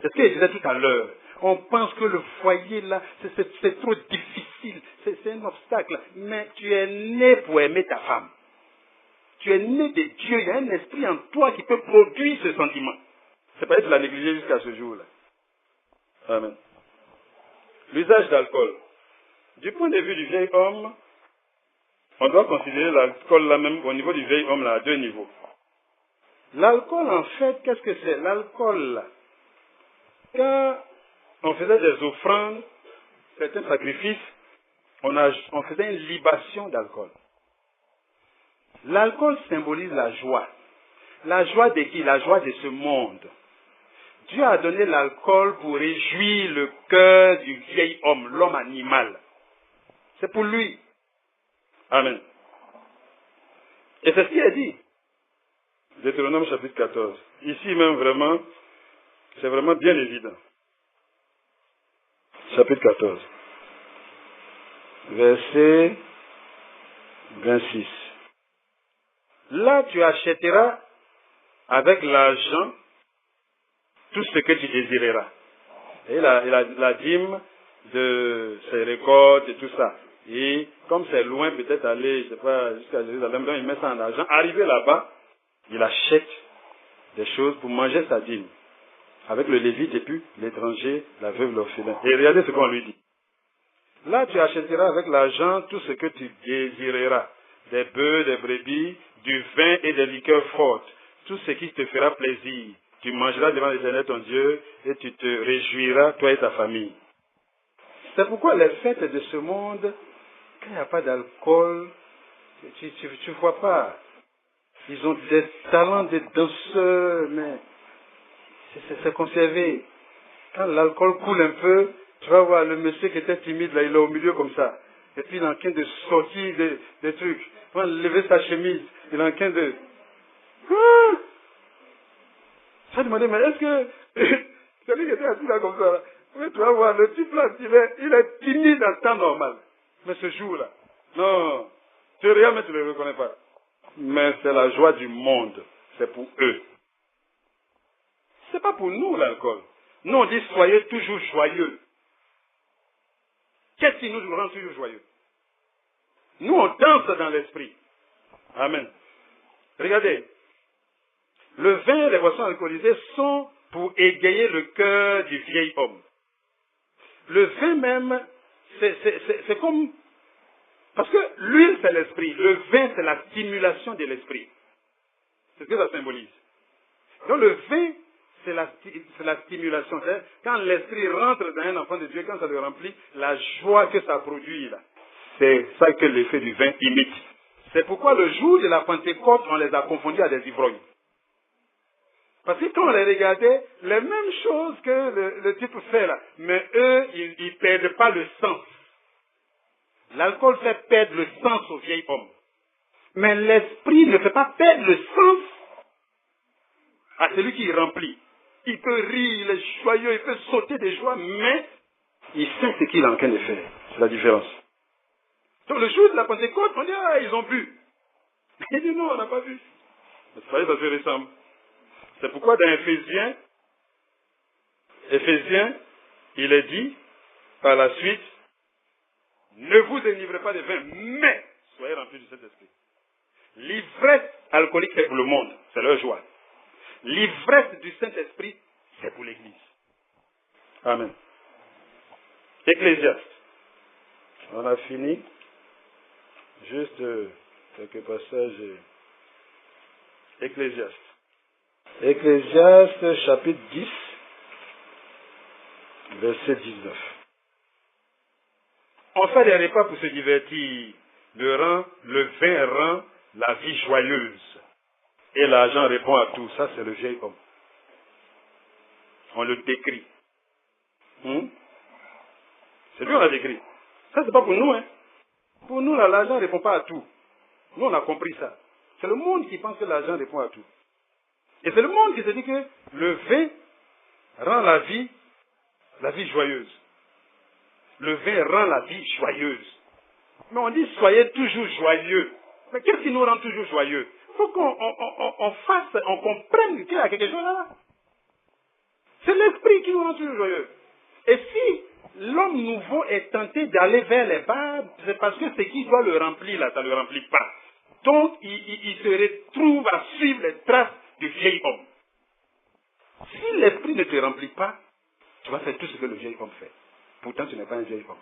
C'est ce que je disais tout à l'heure. On pense que le foyer, là, c'est trop difficile. C'est un obstacle. Mais tu es né pour aimer ta femme. Tu es né de Dieu. Il y a un esprit en toi qui peut produire ce sentiment. C'est pas que tu l'as négligé jusqu'à ce jour-là. Amen. L'usage d'alcool. Du point de vue du vieil homme, on doit considérer l'alcool là même au niveau du vieil homme là à 2 niveaux. L'alcool en fait, qu'est-ce que c'est? L'alcool là, quand on faisait des offrandes, certains sacrifices, on faisait une libation d'alcool. L'alcool symbolise la joie. La joie de qui? La joie de ce monde. Dieu a donné l'alcool pour réjouir le cœur du vieil homme, l'homme animal. C'est pour lui. Amen. Et c'est ce qu'il a dit. Deutéronome chapitre 14. Ici même vraiment, c'est vraiment bien évident. Chapitre 14. Verset 26. Là, tu achèteras avec l'argent tout ce que tu désireras. Et la dîme de ses récoltes et tout ça. Et comme c'est loin, peut-être aller, je sais pas, jusqu'à Jérusalem, donc il met ça en argent. Arrivé là-bas, il achète des choses pour manger sa dîme. Avec le lévite et puis l'étranger, la veuve, l'orphelin. Et regardez ce qu'on lui dit. Là, tu achèteras avec l'argent tout ce que tu désireras. Des bœufs, des brebis, du vin et des liqueurs fortes. Tout ce qui te fera plaisir. Tu mangeras devant l'Éternel ton Dieu et tu te réjouiras, toi et ta famille. C'est pourquoi les fêtes de ce monde, quand il n'y a pas d'alcool, tu ne vois pas. Ils ont des talents de danseurs, mais c'est conservé. Quand l'alcool coule un peu, tu vas voir le monsieur qui était timide, là, il est au milieu comme ça. Et puis il est en train de sortir des trucs. Il va lever sa chemise. Il est en train de... Ah! Je me demandais, mais est-ce que celui qui était assis là comme ça, là, mais tu vas voir, le type là, il est timide en temps normal. Mais ce jour-là, non, tu regardes mais tu ne le reconnais pas. Mais c'est la joie du monde. C'est pour eux. C'est pas pour nous l'alcool. Nous on dit soyez toujours joyeux. Qu'est-ce qui nous rend toujours joyeux? Nous on danse dans l'esprit. Amen. Regardez. Le vin et les boissons alcoolisées sont pour égayer le cœur du vieil homme. Le vin même, c'est comme... Parce que l'huile, c'est l'esprit. Le vin, c'est la stimulation de l'esprit. C'est ce que ça symbolise. Donc le vin, c'est la stimulation. Quand l'esprit rentre dans un enfant de Dieu, quand ça le remplit, la joie que ça produit, là, c'est ça que l'effet du vin imite. C'est pourquoi le jour de la Pentecôte, on les a confondus à des ivrognes. Parce que quand on les regardait, les mêmes choses que le type fait là, mais eux, ils ne perdent pas le sens. L'alcool fait perdre le sens au vieil homme. Mais l'esprit ne fait pas perdre le sens à celui qui remplit. il peut rire, il est joyeux, il peut sauter de joie, mais il sait ce qu'il est en train de faire. C'est la différence. Donc le jour de la Pentecôte, on dit, ah, ils ont bu. Il dit, non, on n'a pas vu. Vous voyez, ça se ressemble. C'est pourquoi dans Éphésiens, il est dit, par la suite, ne vous délivrez pas de vin, mais soyez remplis du Saint-Esprit. L'ivresse alcoolique, c'est pour le monde, c'est leur joie. L'ivresse du Saint-Esprit, c'est pour l'Église. Amen. Ecclésiaste. On a fini. Juste quelques passages. Ecclésiaste. Ecclésiaste, chapitre 10, verset 19. On fait des repas pour se divertir. Le vin rend la vie joyeuse. Et l'argent répond à tout. Ça, c'est le vieil homme. On le décrit. C'est lui on a décrit. Ça, c'est pas pour nous, hein. Pour nous, là, l'argent ne répond pas à tout. Nous, on a compris ça. C'est le monde qui pense que l'argent répond à tout. Et c'est le monde qui se dit que le vin rend la vie joyeuse. Le vin rend la vie joyeuse. Mais on dit soyez toujours joyeux. Mais qu'est-ce qui nous rend toujours joyeux? Il faut qu'on comprenne qu'il y a quelque chose là. C'est l'esprit qui nous rend toujours joyeux. Et si l'homme nouveau est tenté d'aller vers les bas, c'est parce que ce qui doit le remplir là, ça ne le remplit pas. Donc il se retrouve à suivre les traces du vieil homme. Si l'esprit ne te remplit pas, tu vas faire tout ce que le vieil homme fait. Pourtant, tu n'es pas un vieil homme.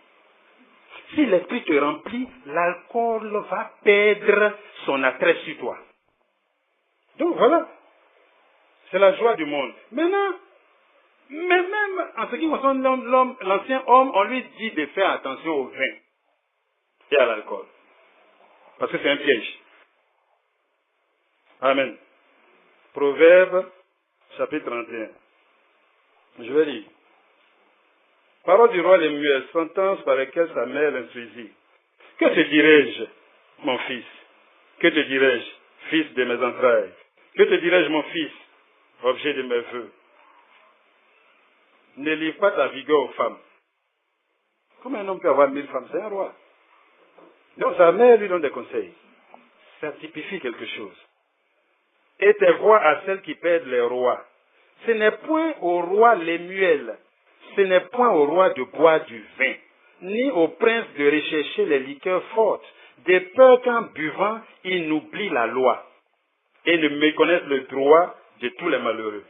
Si l'esprit te remplit, l'alcool va perdre son attrait sur toi. Donc voilà. C'est la joie du monde. Maintenant, mais même en ce qui concerne l'ancien homme, on lui dit de faire attention au vin et à l'alcool. Parce que c'est un piège. Amen. Proverbe, chapitre 31. Je vais lire. Parole du roi Lemuel, sentence par laquelle sa mère l'instruisit. Que te dirais-je, mon fils? Que te dirais-je, fils de mes entrailles? Que te dirais-je, mon fils, objet de mes vœux? Ne livre pas ta vigueur aux femmes. Comment un homme peut avoir 1000 femmes? C'est un roi. Donc sa mère lui donne des conseils. Ça typifie quelque chose. Et tes voix à celles qui perdent les rois. Ce n'est point au roi Lemuel, ce n'est point au roi de boire du vin, ni au prince de rechercher les liqueurs fortes, de peur qu'en buvant, il n'oublie la loi et ne méconnaisse le droit de tous les malheureux.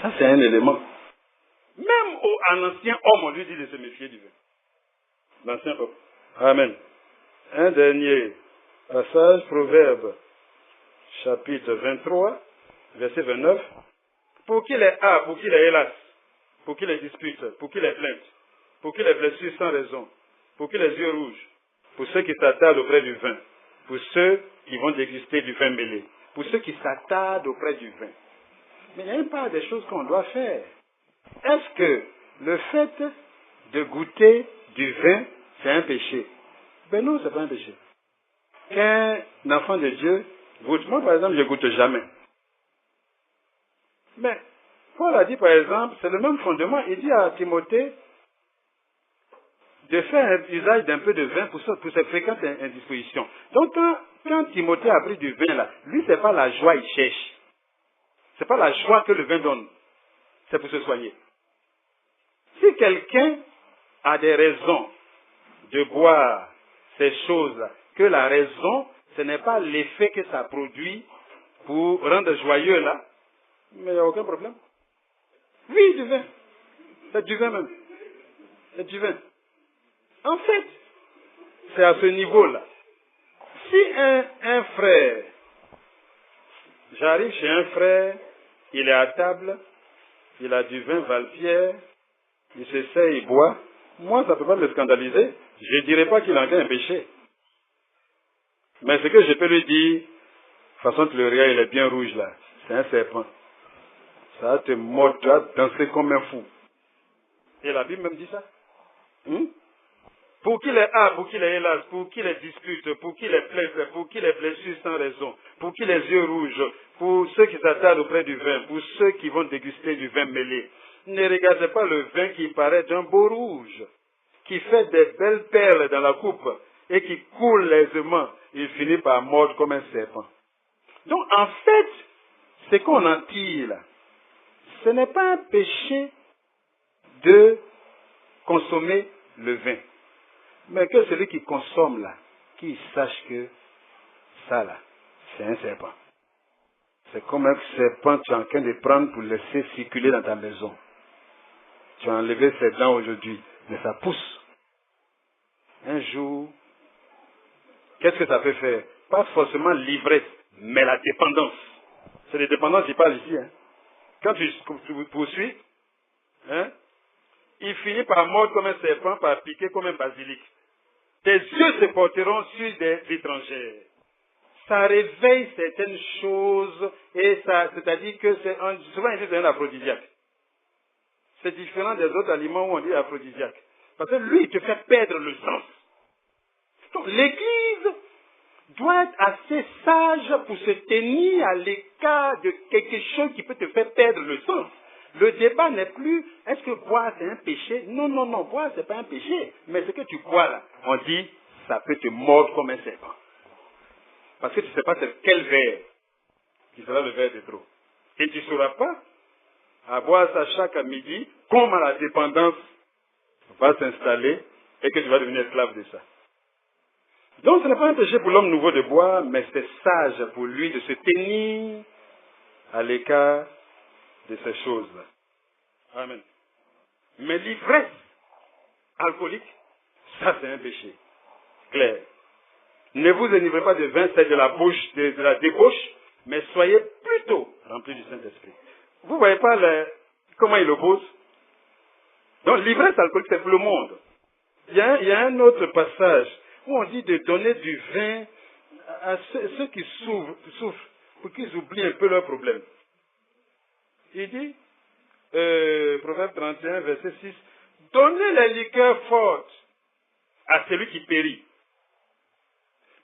Ça, c'est un élément. Même à l'ancien homme, on lui dit de se méfier du vin. L'ancien homme. Amen. Un dernier passage, Proverbe, chapitre 23, verset 29. Pour qui les a, pour qui les hélas, pour qui les dispute, pour qui les plaintes, pour qui les blessures sans raison, pour qui les yeux rouges, pour ceux qui s'attardent auprès du vin, pour ceux qui vont déguster du vin mêlé, pour ceux qui s'attardent auprès du vin. Mais il y a une part des choses qu'on doit faire. Est-ce que le fait de goûter du vin, c'est un péché? Ben non, c'est pas un péché. Qu'un enfant de Dieu goûte, moi par exemple, je ne goûte jamais. Mais Paul a dit par exemple, c'est le même fondement, il dit à Timothée de faire un usage d'un peu de vin pour ses fréquentes indispositions. Donc quand Timothée a pris du vin là, lui c'est pas la joie il cherche. C'est pas la joie que le vin donne. C'est pour se soigner. Si quelqu'un a des raisons de boire ces choses-là, que la raison, ce n'est pas l'effet que ça produit pour rendre joyeux là, mais il n'y a aucun problème. Oui, du vin. C'est du vin même. C'est du vin. En fait, c'est à ce niveau-là. Si un frère, j'arrive chez un frère, il est à table, il a du vin Valpierre, il s'essaye, il boit, moi ça ne peut pas me scandaliser. Je ne dirais pas qu'il a encore un péché. Mais ce que je peux lui dire, de toute façon que le regard il est bien rouge là, c'est un serpent. Ça va te mordre, tu vas danser comme un fou. Et la Bible même dit ça. Pour qui les a, pour qui les hélas, pour qui les dispute, pour qui les plaise, pour qui les blessures sans raison, pour qui les yeux rouges, pour ceux qui s'attardent auprès du vin, pour ceux qui vont déguster du vin mêlé. Ne regardez pas le vin qui paraît d'un beau rouge, qui fait des belles perles dans la coupe et qui coule aisément. Il finit par mordre comme un serpent. Donc en fait, ce qu'on en tire là, ce n'est pas un péché de consommer le vin. Mais que celui qui consomme là, qu'il sache que ça là, c'est un serpent. C'est comme un serpent que tu es en train de prendre pour laisser circuler dans ta maison. Tu as enlevé ses dents aujourd'hui, mais ça pousse. Un jour, qu'est-ce que ça peut faire? Pas forcément l'ivresse, mais la dépendance. C'est les dépendances qui parlent ici. Hein. Quand tu poursuis, hein, il finit par mordre comme un serpent, par piquer comme un basilic. Tes yeux se porteront sur des étrangères. Ça réveille certaines choses, et ça, c'est-à-dire que souvent ils disent un aphrodisiaque. C'est différent des autres aliments où on dit aphrodisiaque. Parce que lui, il te fait perdre le sens. Donc l'Église doit être assez sage pour se tenir à l'écart de quelque chose qui peut te faire perdre le sens. Le débat n'est plus, est-ce que boire c'est un péché? Non, non, non, boire c'est pas un péché. Mais ce que tu bois là, on dit, ça peut te mordre comme un serpent. Parce que tu ne sais pas c'est quel verre qui sera le verre de trop. Et tu ne sauras pas à boire ça chaque midi, comment la dépendance va s'installer et que tu vas devenir esclave de ça. Donc ce n'est pas un péché pour l'homme nouveau de boire, mais c'est sage pour lui de se tenir à l'écart de ces choses-là. Amen. Mais l'ivresse alcoolique, ça c'est un péché. Clair. Ne vous enivrez pas de vin, c'est de la bouche, de la débauche, mais soyez plutôt remplis du Saint-Esprit. Vous ne voyez pas comment il oppose? Donc l'ivresse alcoolique, c'est pour le monde. Il y a un autre passage où on dit de donner du vin à ceux qui souffrent pour qu'ils oublient un peu leurs problèmes. Il dit, Proverbe 31, verset 6, donnez les liqueurs fortes à celui qui périt,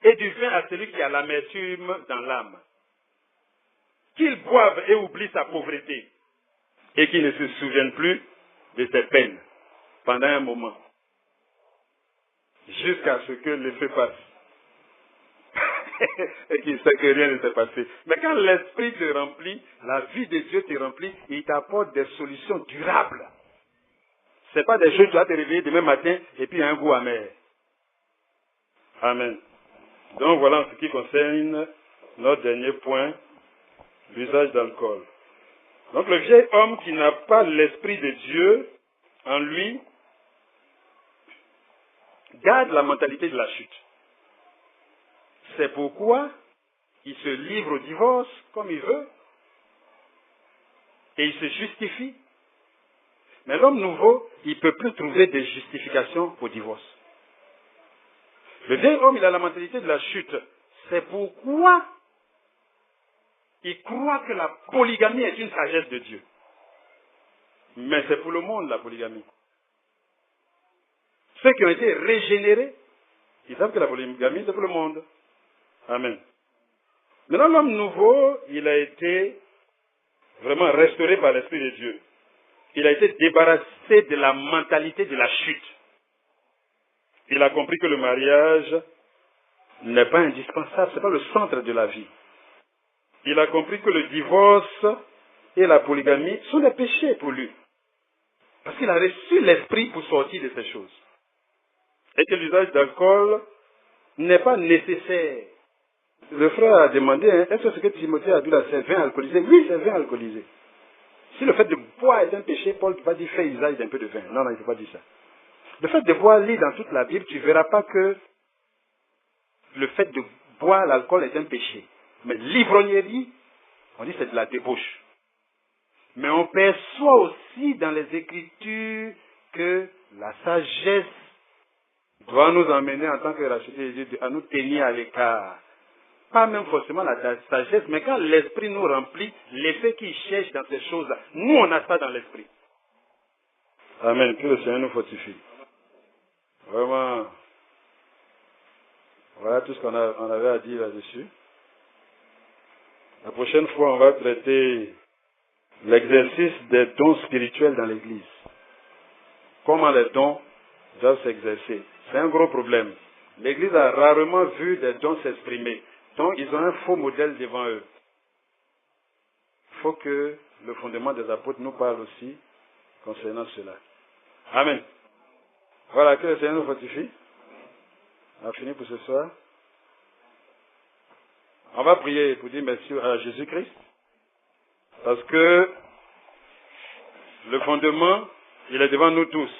et du vin à celui qui a l'amertume dans l'âme. Qu'il boive et oublie sa pauvreté, et qu'il ne se souvienne plus de ses peines pendant un moment, jusqu'à ce que le feu passe. Et qu'il sait que rien ne s'est passé. Mais quand l'Esprit te remplit, la vie de Dieu te remplit, il t'apporte des solutions durables. Ce n'est pas des choses que tu vas te réveiller demain matin et puis un goût amer. Amen. Donc voilà en ce qui concerne notre dernier point, l'usage d'alcool. Donc le vieil homme qui n'a pas l'Esprit de Dieu en lui garde la mentalité de la chute. C'est pourquoi il se livre au divorce comme il veut et il se justifie. Mais l'homme nouveau, il ne peut plus trouver de justification au divorce. Le vieil homme, il a la mentalité de la chute. C'est pourquoi il croit que la polygamie est une sagesse de Dieu. Mais c'est pour le monde la polygamie. Ceux qui ont été régénérés, ils savent que la polygamie c'est pour le monde. Amen. Maintenant, l'homme nouveau, il a été vraiment restauré par l'Esprit de Dieu. Il a été débarrassé de la mentalité de la chute. Il a compris que le mariage n'est pas indispensable, ce n'est pas le centre de la vie. Il a compris que le divorce et la polygamie sont des péchés pour lui. Parce qu'il a reçu l'Esprit pour sortir de ces choses. Et que l'usage d'alcool n'est pas nécessaire. Le frère a demandé, est-ce que ce que Timothée a dit là, c'est vin alcoolisé? Oui, c'est vin alcoolisé. Si le fait de boire est un péché, Paul ne peut pas dire fais usage d'un peu de vin. Non, non, il ne peut pas dire ça. Le fait de boire, lis dans toute la Bible, tu ne verras pas que le fait de boire l'alcool est un péché. Mais l'ivrognerie, on dit que c'est de la débauche. Mais on perçoit aussi dans les Écritures que la sagesse doit nous emmener en tant que rachetés de Dieu à nous tenir à l'écart. Pas même forcément la sagesse, mais quand l'Esprit nous remplit, l'effet qu'il cherche dans ces choses-là, nous on a ça dans l'Esprit. Amen. Que le Seigneur nous fortifie. Vraiment, voilà tout ce qu'on avait à dire là-dessus. La prochaine fois, on va traiter l'exercice des dons spirituels dans l'Église. Comment les dons doivent s'exercer. C'est un gros problème. L'Église a rarement vu des dons s'exprimer. Donc, ils ont un faux modèle devant eux. Il faut que le fondement des apôtres nous parle aussi concernant cela. Amen. Voilà, que le Seigneur nous fortifie. On a fini pour ce soir. On va prier pour dire merci à Jésus-Christ. Parce que le fondement, il est devant nous tous.